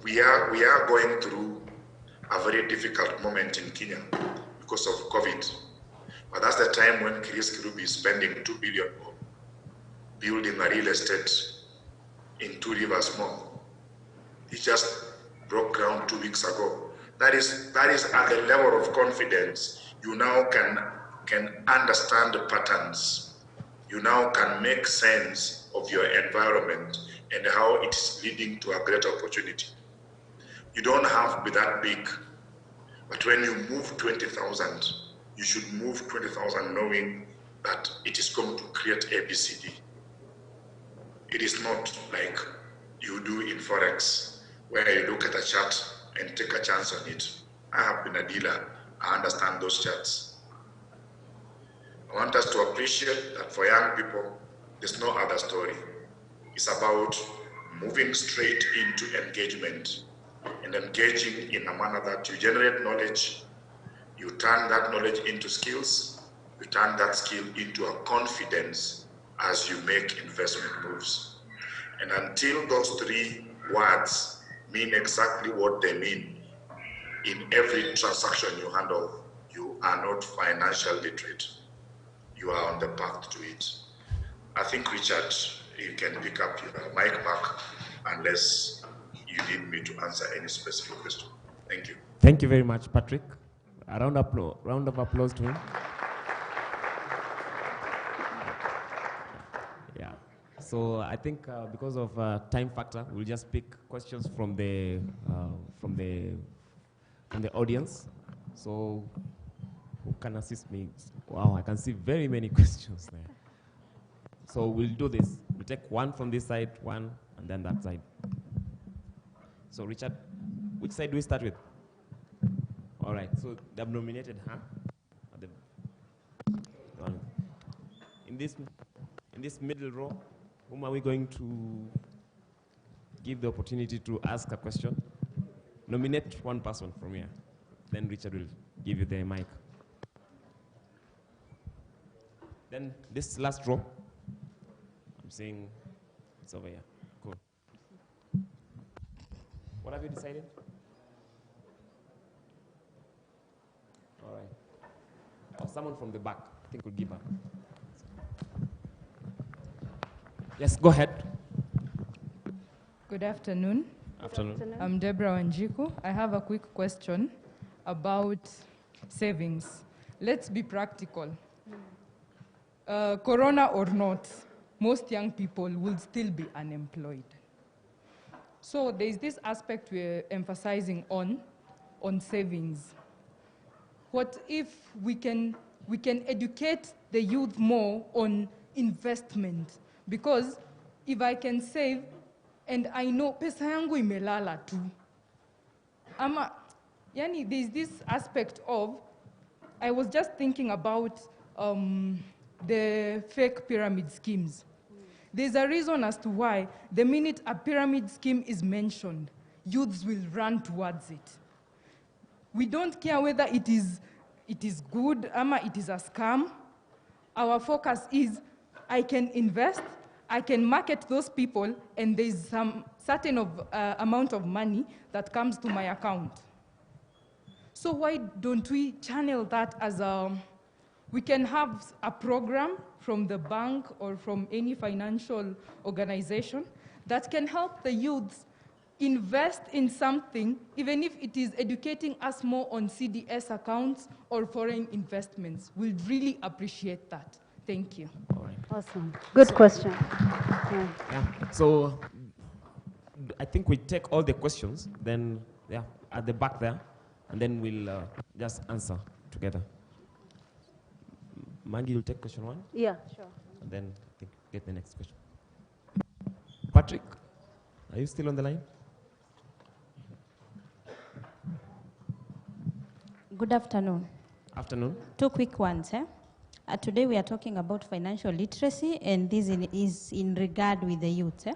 We are going through a very difficult moment in Kenya because of COVID. But that's the time when Chris Kirubi is spending $2 billion building a real estate in Two Rivers Mall. He just broke ground 2 weeks ago. That is at the level of confidence. You now can understand the patterns. You now can make sense of your environment and how it is leading to a great opportunity. You don't have to be that big, but when you move 20,000, you should move 20,000 knowing that it is going to create ABCD. It is not like you do in Forex, where you look at a chart and take a chance on it. I have been a dealer, I understand those charts. I want us to appreciate that for young people, there's no other story. It's about moving straight into engagement and engaging in a manner that you generate knowledge, you turn that knowledge into skills, you turn that skill into a confidence as you make investment moves. And until those three words mean exactly what they mean in every transaction you handle, you are not financial literate. You are on the path to it. I think, Richard, you can pick up your mic back unless you need me to answer any specific question. Thank you. Thank you very much, Patrick. A round of applause to him. Yeah. So I think because of time factor, we'll just pick questions from the audience. So who can assist me? Wow, I can see very many questions there. So we'll do this. We'll take one from this side, one, and then that side. So Richard, which side do we start with? All right, so they've nominated her. In this middle row, whom are we going to give the opportunity to ask a question? Nominate one person from here. Then Richard will give you the mic. Then this last row, I'm saying it's over here. Cool. What have you decided? All right. Or someone from the back, I think we'll give her. Yes, go ahead. Good afternoon. Afternoon. I'm Deborah Wanjiku. I have a quick question about savings. Let's be practical. Corona or not, most young people will still be unemployed. So there's this aspect we're emphasizing on savings. What if we can educate the youth more on investment Because if I can save and I know pesa yangu imelala tu, yani there's this aspect of, I was just thinking about the fake pyramid schemes. There's a reason as to why the minute a pyramid scheme is mentioned, youths will run towards it. We don't care whether it is good or it is a scam. Our focus is, I can invest, I can market those people, and there's some certain amount of money that comes to my account. So why don't we channel that as we can have a program from the bank or from any financial organization that can help the youths invest in something, even if it is educating us more on CDS accounts or foreign investments. We'd really appreciate that. Thank you. All right. Awesome. Good question. Yeah. Yeah. So I think we take all the questions, then at the back there, and then we'll just answer together. Maggie, you'll take question 1? Yeah, sure. And then I think get the next question. Patrick, are you still on the line? Good afternoon. Afternoon. 2 quick ones. Today we are talking about financial literacy, and this is in regard with the youth.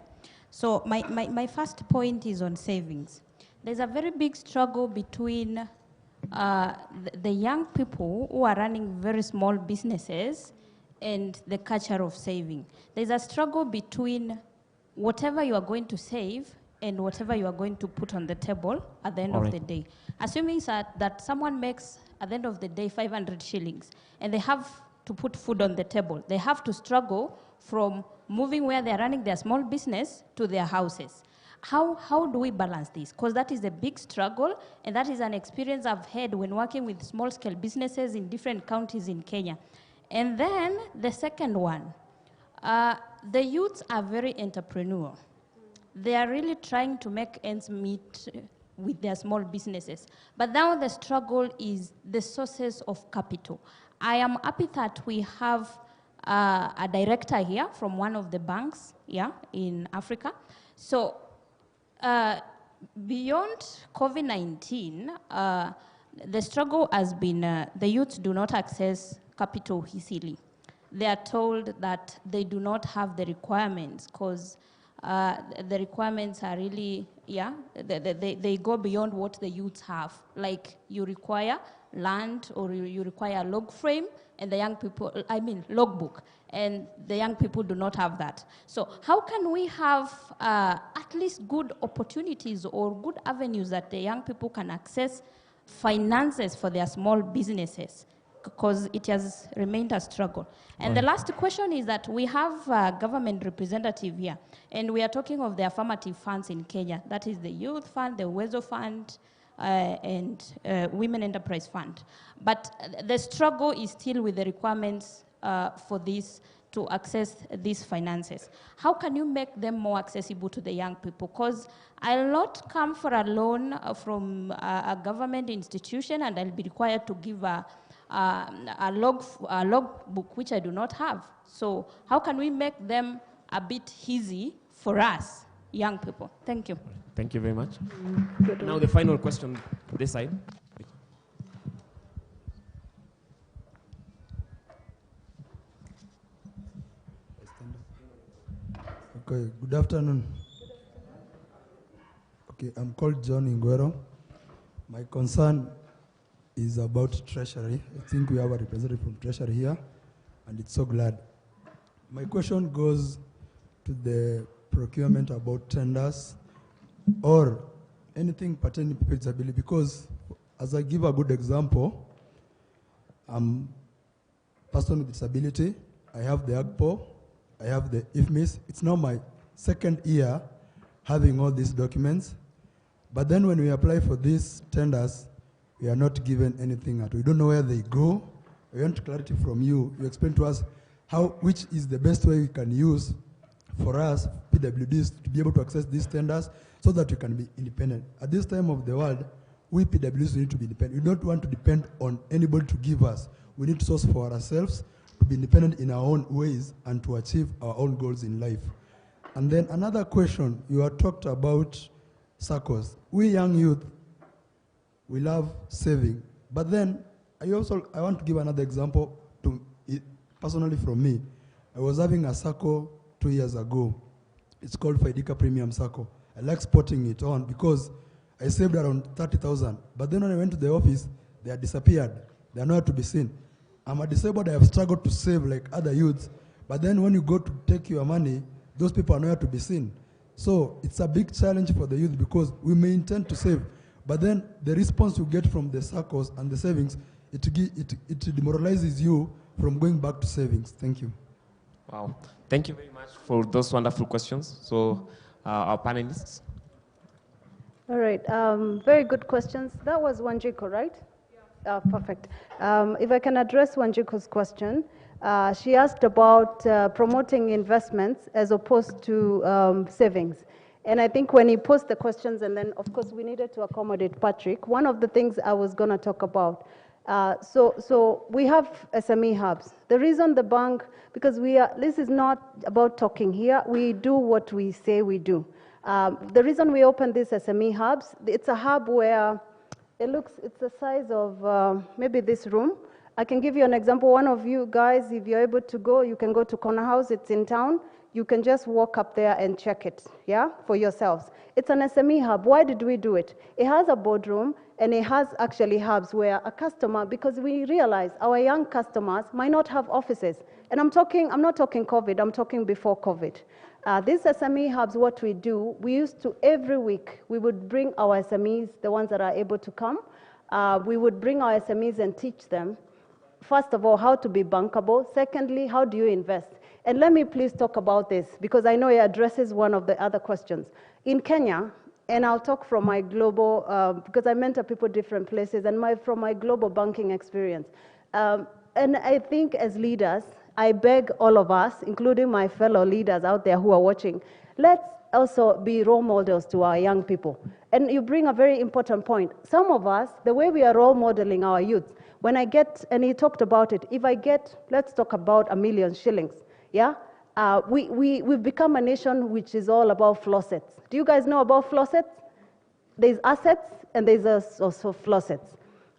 So my first point is on savings. There's a very big struggle between the young people who are running very small businesses and the culture of saving. There's a struggle between whatever you are going to save and whatever you are going to put on the table at the end of the day. Assuming that someone makes, at the end of the day, 500 shillings, and they have to put food on the table. They have to struggle from moving where they're running their small business to their houses. How do we balance this? Because that is a big struggle, and that is an experience I've had when working with small-scale businesses in different counties in Kenya. And then the second one, the youths are very entrepreneurial. They are really trying to make ends meet with their small businesses. But now the struggle is the sources of capital. I am happy that we have a director here from one of the banks in Africa. So beyond COVID-19, the struggle has been the youths do not access capital easily. They are told that they do not have the requirements because the requirements are really, they go beyond what the youths have. Like you require land or you require a log frame, and the young people, logbook, and the young people do not have that. So how can we have at least good opportunities or good avenues that the young people can access finances for their small businesses? Because it has remained a struggle. And the last question is that we have a government representative here, and we are talking of the affirmative funds in Kenya. That is the Youth Fund, the Uwezo Fund, and Women Enterprise Fund. But the struggle is still with the requirements for this to access these finances. How can you make them more accessible to the young people? Because I'll not come for a loan from a government institution, and I'll be required to give a logbook, which I do not have. So how can we make them a bit easy for us, young people? Thank you. Thank you very much. Now the final question this side. Okay, good afternoon. Okay, I'm called John Ingwero. My concern is about Treasury. I think we have a representative from Treasury here, and it's so glad. My question goes to the procurement about tenders or anything pertaining to disability, because as I give a good example, I'm a person with disability. I have the AGPO, I have the IFMIS. It's now my second year having all these documents. But then when we apply for these tenders, we are not given anything at all. We don't know where they go. We want clarity from you. You explain to us which is the best way we can use for us, PWDs, to be able to access these tenders so that we can be independent. At this time of the world, we PWDs need to be independent. We don't want to depend on anybody to give us. We need to source for ourselves. to be independent in our own ways and to achieve our own goals in life. And then another question, you have talked about SACCOs. We young youth, we love saving. But then I want to give another example personally from me. I was having a SACCO 2 years ago. It's called Faidika Premium SACCO. I like spotting it on because I saved around 30,000. But then when I went to the office, they had disappeared. They are nowhere to be seen. I'm a disabled, I have struggled to save like other youths. But then when you go to take your money, those people are nowhere to be seen. So it's a big challenge for the youth because we may intend to save, but then the response you get from the SACCOs and the savings, it demoralizes you from going back to savings. Thank you. Wow. Thank you very much for those wonderful questions. So our panelists. All right, very good questions. That was Wanjiko, right? Yeah. Perfect. If I can address Wanjiko's question, she asked about promoting investments as opposed to savings. And I think when he posed the questions, and then of course we needed to accommodate Patrick, one of the things I was gonna talk about, so we have SME hubs. The reason the bank, because this is not about talking here, we do what we say we do. The reason we open these SME hubs, it's a hub where it's the size of maybe this room. I can give you an example. One of you guys, if you're able to go, you can go to Corner House, it's in town. You can just walk up there and check it, yeah, for yourselves. It's an SME hub. Why did we do it? It has a boardroom, and it has actually hubs where a customer, because we realize our young customers might not have offices. And I'm not talking COVID, I'm talking before COVID. These SME hubs, what we do, we used to, every week, we would bring our SMEs, the ones that are able to come, we would bring our SMEs and teach them, first of all, how to be bankable. Secondly, how do you invest? And let me please talk about this, because I know it addresses one of the other questions. In Kenya, and I'll talk from my global, because I mentor people different places, and from my global banking experience. And I think as leaders, I beg all of us, including my fellow leaders out there who are watching, let's also be role models to our young people. And you bring a very important point. Some of us, the way we are role modeling our youth, when I get, and he talked about it, if I get, let's talk about 1 million shillings, yeah? We've become a nation which is all about flossets. Do you guys know about flossets? There's assets and there's also flossets.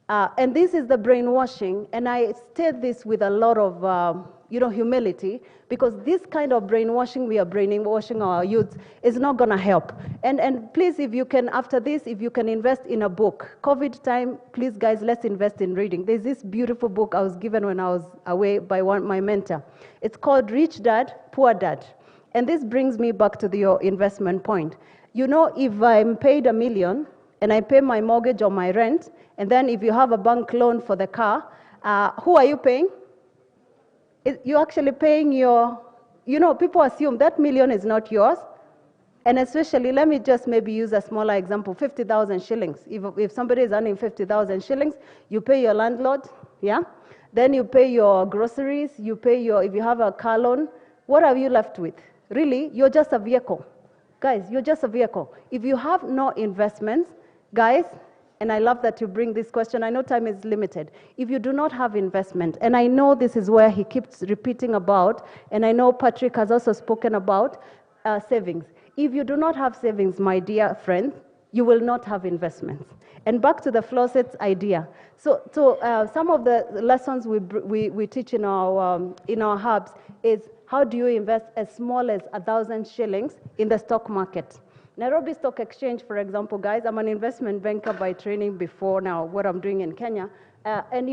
And this is the brainwashing, and I state this with a lot of humility, because this kind of brainwashing, we are brainwashing our youth, is not gonna help. And please, if you can, after this, if you can invest in a book. COVID time, please guys, let's invest in reading. There's this beautiful book I was given when I was away by my mentor. It's called Rich Dad, Poor Dad. And this brings me back to your investment point. You know, if I'm paid $1 million, and I pay my mortgage or my rent, and then if you have a bank loan for the car, who are you paying? You're actually paying people assume that $1 million is not yours. And especially, let me just maybe use a smaller example, 50,000 shillings. If somebody is earning 50,000 shillings, you pay your landlord, yeah? Then you pay your groceries, you pay if you have a car loan, what are you left with? Really, you're just a vehicle. Guys, you're just a vehicle. If you have no investments, guys, and I love that you bring this question. I know time is limited. If you do not have investment, and I know this is where he keeps repeating about, and I know Patrick has also spoken about savings. If you do not have savings, my dear friend, you will not have investments. And back to the flossets idea. So some of the lessons we teach in our hubs is how do you invest as small as 1,000 shillings in the stock market. Nairobi Stock Exchange, for example, guys, I'm an investment banker by training before now, what I'm doing in Kenya. And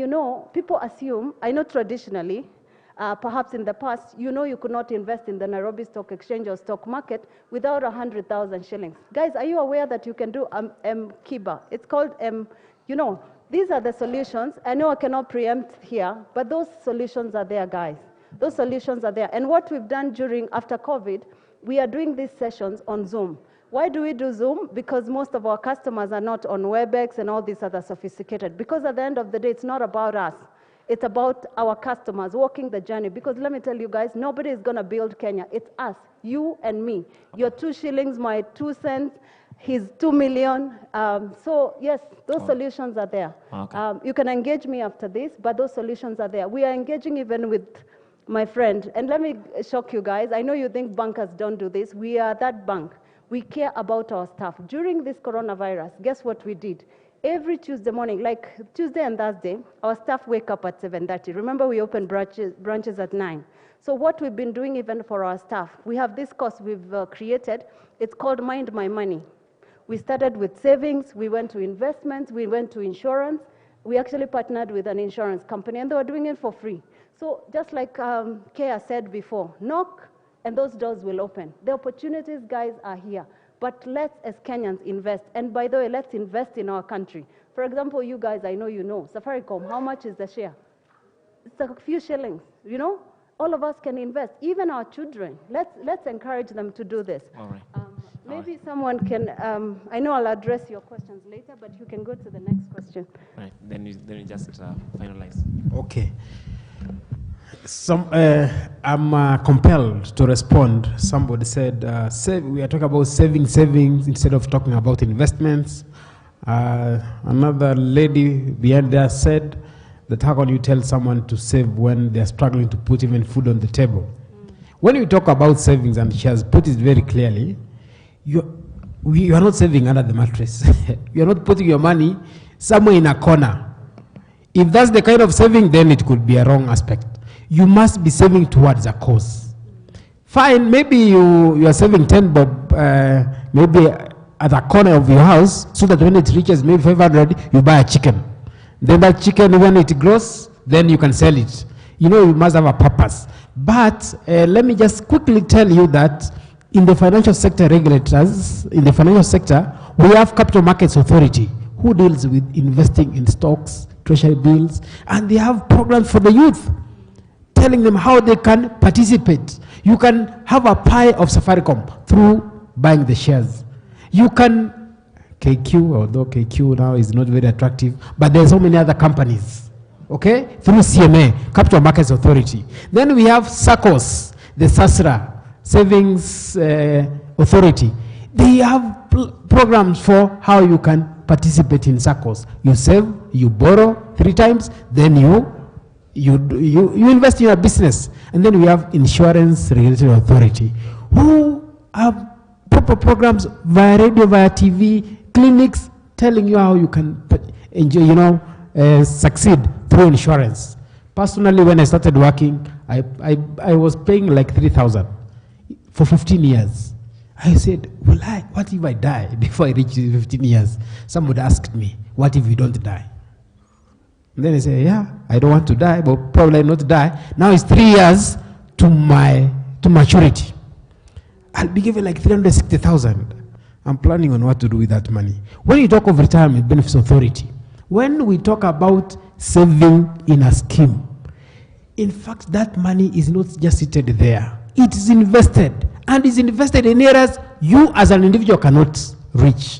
people assume, I know traditionally, perhaps in the past, you could not invest in the Nairobi Stock Exchange or stock market without 100,000 shillings. Guys, are you aware that you can do M-Kiba? It's called these are the solutions. I know I cannot preempt here, but those solutions are there, guys. Those solutions are there. And what we've done after COVID, we are doing these sessions on Zoom. Why do we do Zoom? Because most of our customers are not on WebEx and all these other sophisticated. Because at the end of the day, it's not about us. It's about our customers walking the journey. Because let me tell you guys, nobody is going to build Kenya. It's us, you and me. Your 2 shillings, my 2 cents, his 2 million. So yes, those solutions are there. Okay. You can engage me after this, but those solutions are there. We are engaging even with my friend, and let me shock you guys. I know you think bankers don't do this. We are that bank. We care about our staff. During this coronavirus, guess what we did? Every Tuesday morning, like Tuesday and Thursday, our staff wake up at 7:30. Remember, we open branches at 9. So what we've been doing even for our staff, we have this course we've created. It's called Mind My Money. We started with savings, we went to investments, we went to insurance. We actually partnered with an insurance company, and they were doing it for free. So just like Kea said before, knock, and those doors will open. The opportunities, guys, are here. But let's, as Kenyans, invest. And by the way, let's invest in our country. For example, you guys, I know you know, Safaricom, how much is the share? It's a few shillings, you know? All of us can invest, even our children. Let's encourage them to do this. All right. Maybe someone can, I know I'll address your questions later, but you can go to the next question. Right, then you just finalize. Okay. I'm compelled to respond. Somebody said, we are talking about savings instead of talking about investments. Another lady behind there said that how can you tell someone to save when they're struggling to put even food on the table? When you talk about savings, and she has put it very clearly, you are not saving under the mattress. You are not putting your money somewhere in a corner. If that's the kind of saving, then it could be a wrong aspect. You must be saving towards a cause. Fine, maybe you are saving 10 bob, maybe at the corner of your house, so that when it reaches maybe 500, you buy a chicken. Then that chicken, when it grows, then you can sell it. You know, you must have a purpose. But let me just quickly tell you that in the financial sector regulators, in the financial sector, we have Capital Markets Authority who deals with investing in stocks, treasury bills, and they have programs for the youth, telling them how they can participate. You can have a pie of Safaricom through buying the shares. You can, KQ, although KQ now is not very attractive, but there's so many other companies, okay, through CMA, Capital Markets Authority. Then we have SACCOS, the SASRA, Savings Authority. They have programs for how you can participate in SACCOS. You save, you borrow 3 times, then you invest in your business. And then we have Insurance Regulatory Authority, who have proper programs via radio, via TV, clinics, telling you how you can enjoy, succeed through insurance. Personally, when I started working, I was paying like 3,000 for 15 years. I said, what if I die before I reach 15 years? Somebody asked me, what if you don't die? And then I say, yeah, I don't want to die, but probably not die. Now it's 3 years to maturity. I'll be given like 360,000. I'm planning on what to do with that money. When you talk of Retirement Benefits Authority, when we talk about saving in a scheme, in fact, that money is not just seated there. It is invested, and is invested in areas you as an individual cannot reach.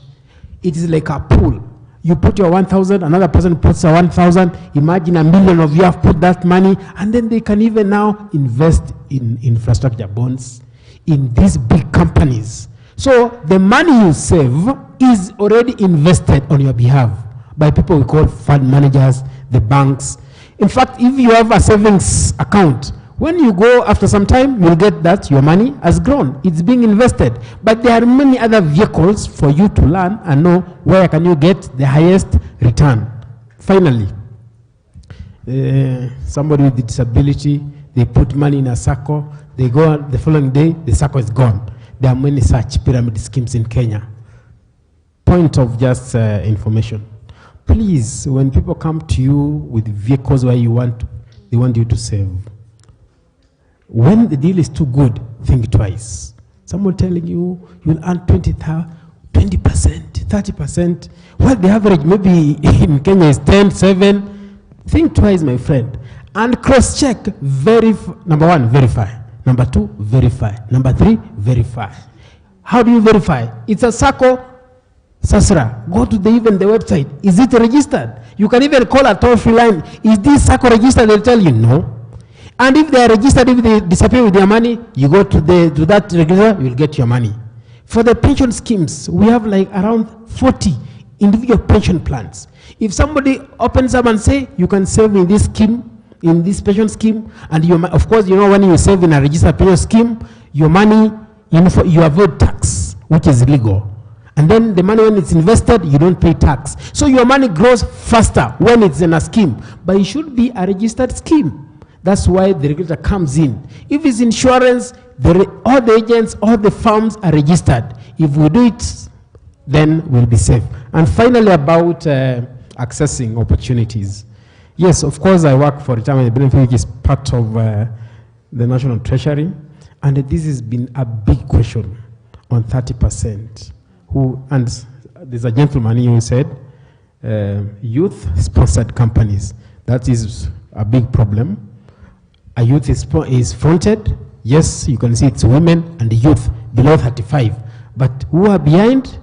It is like a pool. You put your 1,000, another person puts a 1,000. Imagine 1 million of you have put that money, and then they can even now invest in infrastructure bonds, in these big companies. So the money you save is already invested on your behalf by people we call fund managers, the banks. In fact, if you have a savings account, when you go after some time, you'll get that your money has grown. It's being invested. But there are many other vehicles for you to learn and know where can you get the highest return. Finally, somebody with a disability, they put money in a SACCO, they go the following day, the SACCO is gone. There are many such pyramid schemes in Kenya. Point of just information. Please, when people come to you with vehicles where they want you to save, when the deal is too good, think twice. Someone telling you you'll earn 20%, 30%. Well, the average maybe in Kenya is 10, 7. Think twice, my friend. And cross-check. Number 1, verify. Number 2, verify. Number 3, verify. How do you verify? It's a SACCO, SASRA. Go to the website. Is it registered? You can even call a toll-free line. Is this SACCO registered? They'll tell you no. And if they are registered, if they disappear with their money, you go to that regulator, you will get your money. For the pension schemes, we have like around 40 individual pension plans. If somebody opens up and say, you can save in this scheme, in this pension scheme, and of course, you know, when you save in a registered pension scheme, your money, you avoid tax, which is legal. And then the money, when it's invested, you don't pay tax. So your money grows faster when it's in a scheme, but it should be a registered scheme. That's why the regulator comes in. If it's insurance, all the agents, all the firms are registered. If we do it, then we'll be safe. And finally, about accessing opportunities. Yes, of course, I work for retirement benefit, which is part of the National Treasury, and this has been a big question on 30%. And there's a gentleman who said, youth-sponsored companies. That is a big problem. A youth is fronted. Yes, you can see it's women and the youth below 35. But who are behind?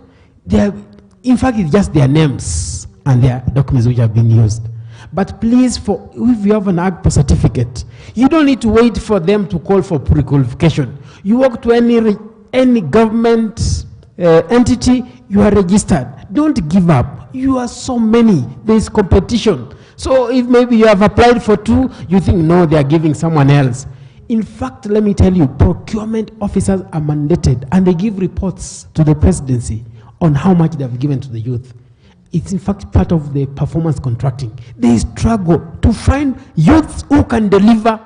In fact, it's just their names and their documents which have been used. But please, if you have an AGPO certificate, you don't need to wait for them to call for pre-qualification. You walk to any government entity, you are registered. Don't give up. You are so many. There is competition. So if maybe you have applied for 2, you think, no, they are giving someone else. In fact, let me tell you, procurement officers are mandated, and they give reports to the presidency on how much they have given to the youth. It's in fact part of the performance contracting. They struggle to find youths who can deliver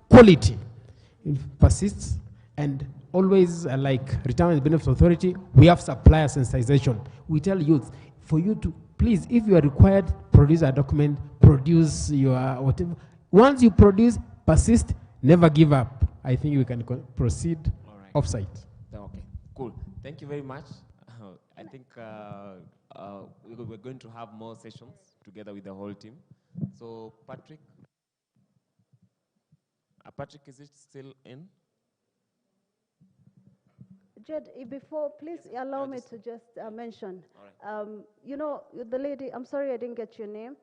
quality. It persists, and always, like Retirement Benefits Authority, we have supplier sensitization. We tell youth, for you to, please, if you are required, produce a document, produce your whatever. Once you produce, persist, never give up. I think we can proceed off-site. Okay, cool. Thank you very much. I think we're going to have more sessions together with the whole team. So, Patrick, is it still in? Jed, before, please allow me to just mention, you know, the lady, I'm sorry I didn't get your name,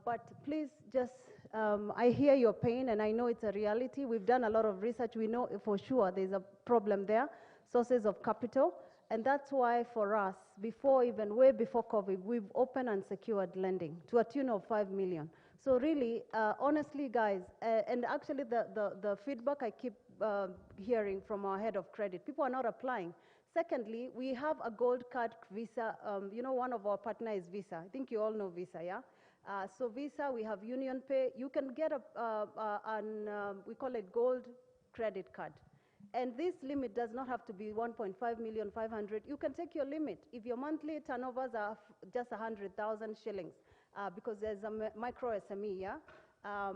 but please just, I hear your pain and I know it's a reality. We've done a lot of research. We know for sure there's a problem there, sources of capital, and that's why for us, way before COVID, we've opened and secured lending to a tune of 5 million. So really, honestly, guys, and actually the feedback I keep hearing from our head of credit, people are not applying. Secondly, we have a gold card Visa. You know, one of our partners is Visa. I think you all know Visa, yeah? So Visa, we have Union Pay. You can get we call it gold credit card. And this limit does not have to be 1.5 million, 500. You can take your limit. If your monthly turnovers are just 100,000 shillings, because there's a micro SME, yeah?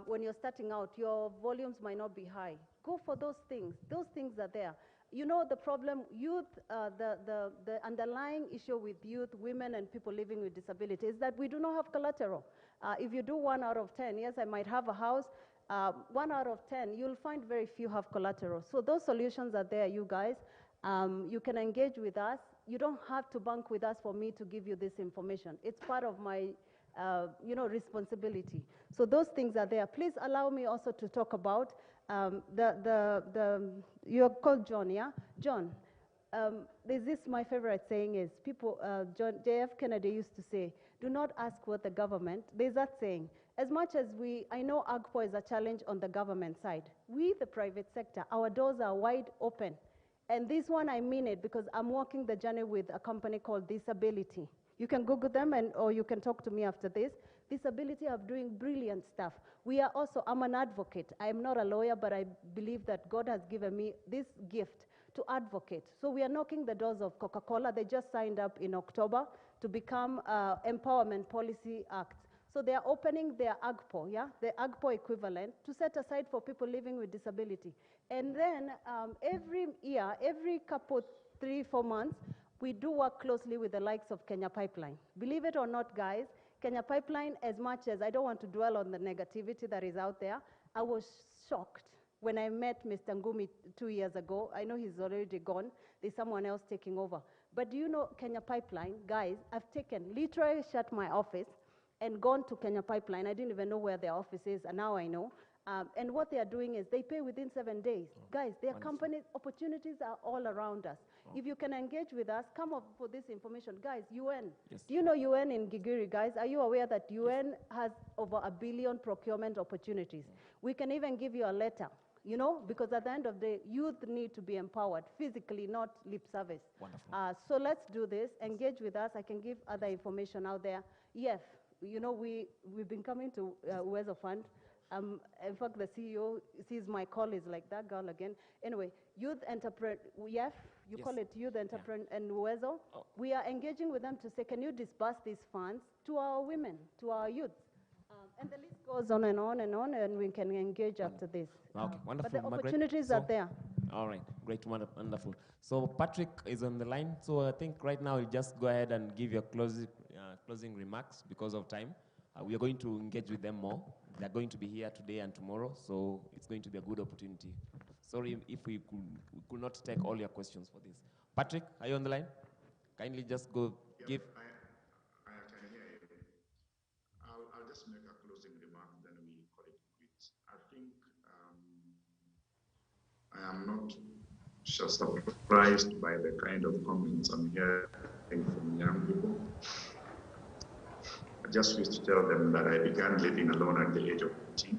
When you're starting out, your volumes might not be high. Go for those things. Those things are there. You know, the problem, youth, the underlying issue with youth, women, and people living with disability is that we do not have collateral. If you do 1 out of 10, yes, I might have a house, 1 out of 10, you'll find very few have collateral. So those solutions are there, you guys. You can engage with us. You don't have to bank with us for me to give you this information. It's part of my you know, responsibility. So those things are there. Please allow me also to talk about you're called John, yeah? John, there's this, my favorite saying is, J.F. Kennedy used to say, do not ask what the government, there's that saying, as much as I know AGPO is a challenge on the government side, we, the private sector, our doors are wide open. And this one, I mean it, because I'm walking the journey with a company called Disability. You can Google them, or you can talk to me after this. Disability are doing brilliant stuff. We are also, I'm an advocate. I am not a lawyer, but I believe that God has given me this gift to advocate. So we are knocking the doors of Coca-Cola. They just signed up in October to become Empowerment Policy Act. So they are opening their AGPO, yeah, the AGPO equivalent, to set aside for people living with disability. And then every year, every couple, 3-4 months, we do work closely with the likes of Kenya Pipeline. Believe it or not, guys, Kenya Pipeline, as much as I don't want to dwell on the negativity that is out there, I was shocked when I met Mr. Ngumi 2 years ago. I know he's already gone. There's someone else taking over. But do you know Kenya Pipeline, guys, I've literally shut my office and gone to Kenya Pipeline. I didn't even know where their office is, and now I know. And what they are doing is they pay within 7 days. Guys, their Wonderful. companies, opportunities are all around us. If you can engage with us, come up with this information. Guys, UN. Yes. Do you know UN in Gigiri, guys? Are you aware that UN has over 1 billion procurement opportunities? We can even give you a letter, you know, because at the end of the day, youth need to be empowered physically, not lip service. Wonderful. So let's do this. Engage with us. I can give other information out there. Yes, you know, we've been coming to Uwezo Fund. In fact, the CEO sees my call is like that girl again. Anyway, youth entrepreneur, you Yes. call it youth entrepreneur and Uwezo. Oh. We are engaging with them to say, can you disburse these funds to our women, to our youth? And the list goes on and on and on, and we can engage after this. Okay, wonderful. But the Margaret. opportunities are So- there. All right, great, wonderful. So Patrick is on the line. So I think right now we'll just go ahead and give your closing remarks because of time. We are going to engage with them more. They're going to be here today and tomorrow, so it's going to be a good opportunity. Sorry if we could not take all your questions for this. Patrick, are you on the line? Kindly just go give. I can hear you. I'll just make a closing remark, then we call it quits. I think I am not just surprised by the kind of comments I'm hearing from young people. I just wish to tell them that I began living alone at the age of 18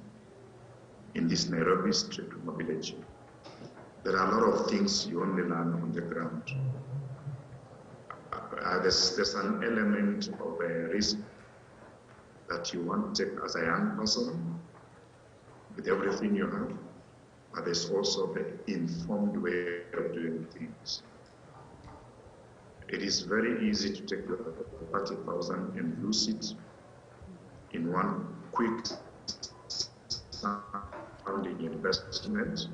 in this Nairobi street village. There are a lot of things you only learn on the ground. There's an element of a risk that you want to take as a young person with everything you have, but there's also the informed way of doing things. It is very easy to take your 30,000 and lose it in one quick sounding investment.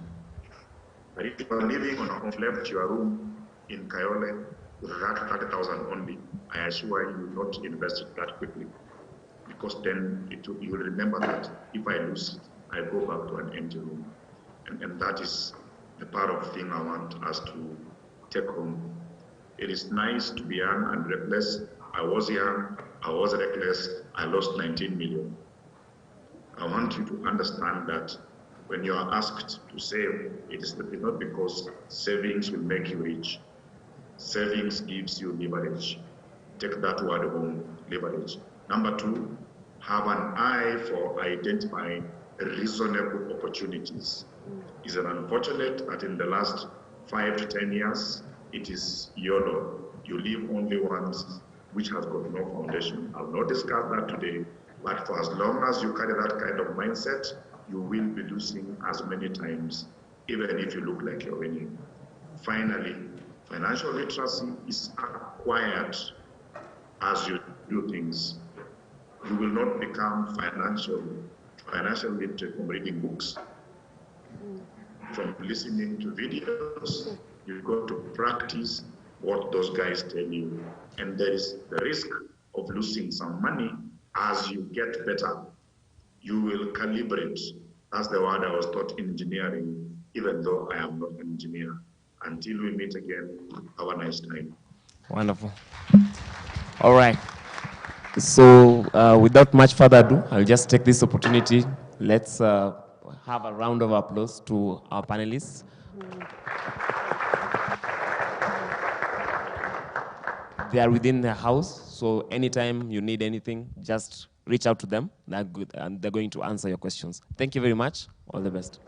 But if you are living on a left your room in Kayole with that 30,000 only, I assure you will not invest it that quickly. Because then you will remember that if I lose it, I go back to an empty room. And that is the part of thing I want us to take home. It is nice to be young and reckless. I was young, I was reckless, I lost 19 million. I want you to understand that when you are asked to save, it is not because savings will make you rich. Savings gives you leverage. Take that word home, leverage. Number two, have an eye for identifying reasonable opportunities. It's unfortunate that in the last 5 to 10 years, it is YOLO. You live only once, which has got no foundation. I'll not discuss that today, but for as long as you carry that kind of mindset, you will be losing as many times, even if you look like you're winning. Finally, financial literacy is acquired as you do things. You will not become financial literate from reading books, from listening to videos. You've got to practice what those guys tell you. And there is the risk of losing some money as you get better. You will calibrate. That's the word I was taught in engineering, even though I am not an engineer. Until we meet again, have a nice time. Wonderful. All right. So without much further ado, I'll just take this opportunity. Let's have a round of applause to our panelists. They are within the house, so anytime you need anything, just reach out to them. They're good, and they're going to answer your questions. Thank you very much. All the best.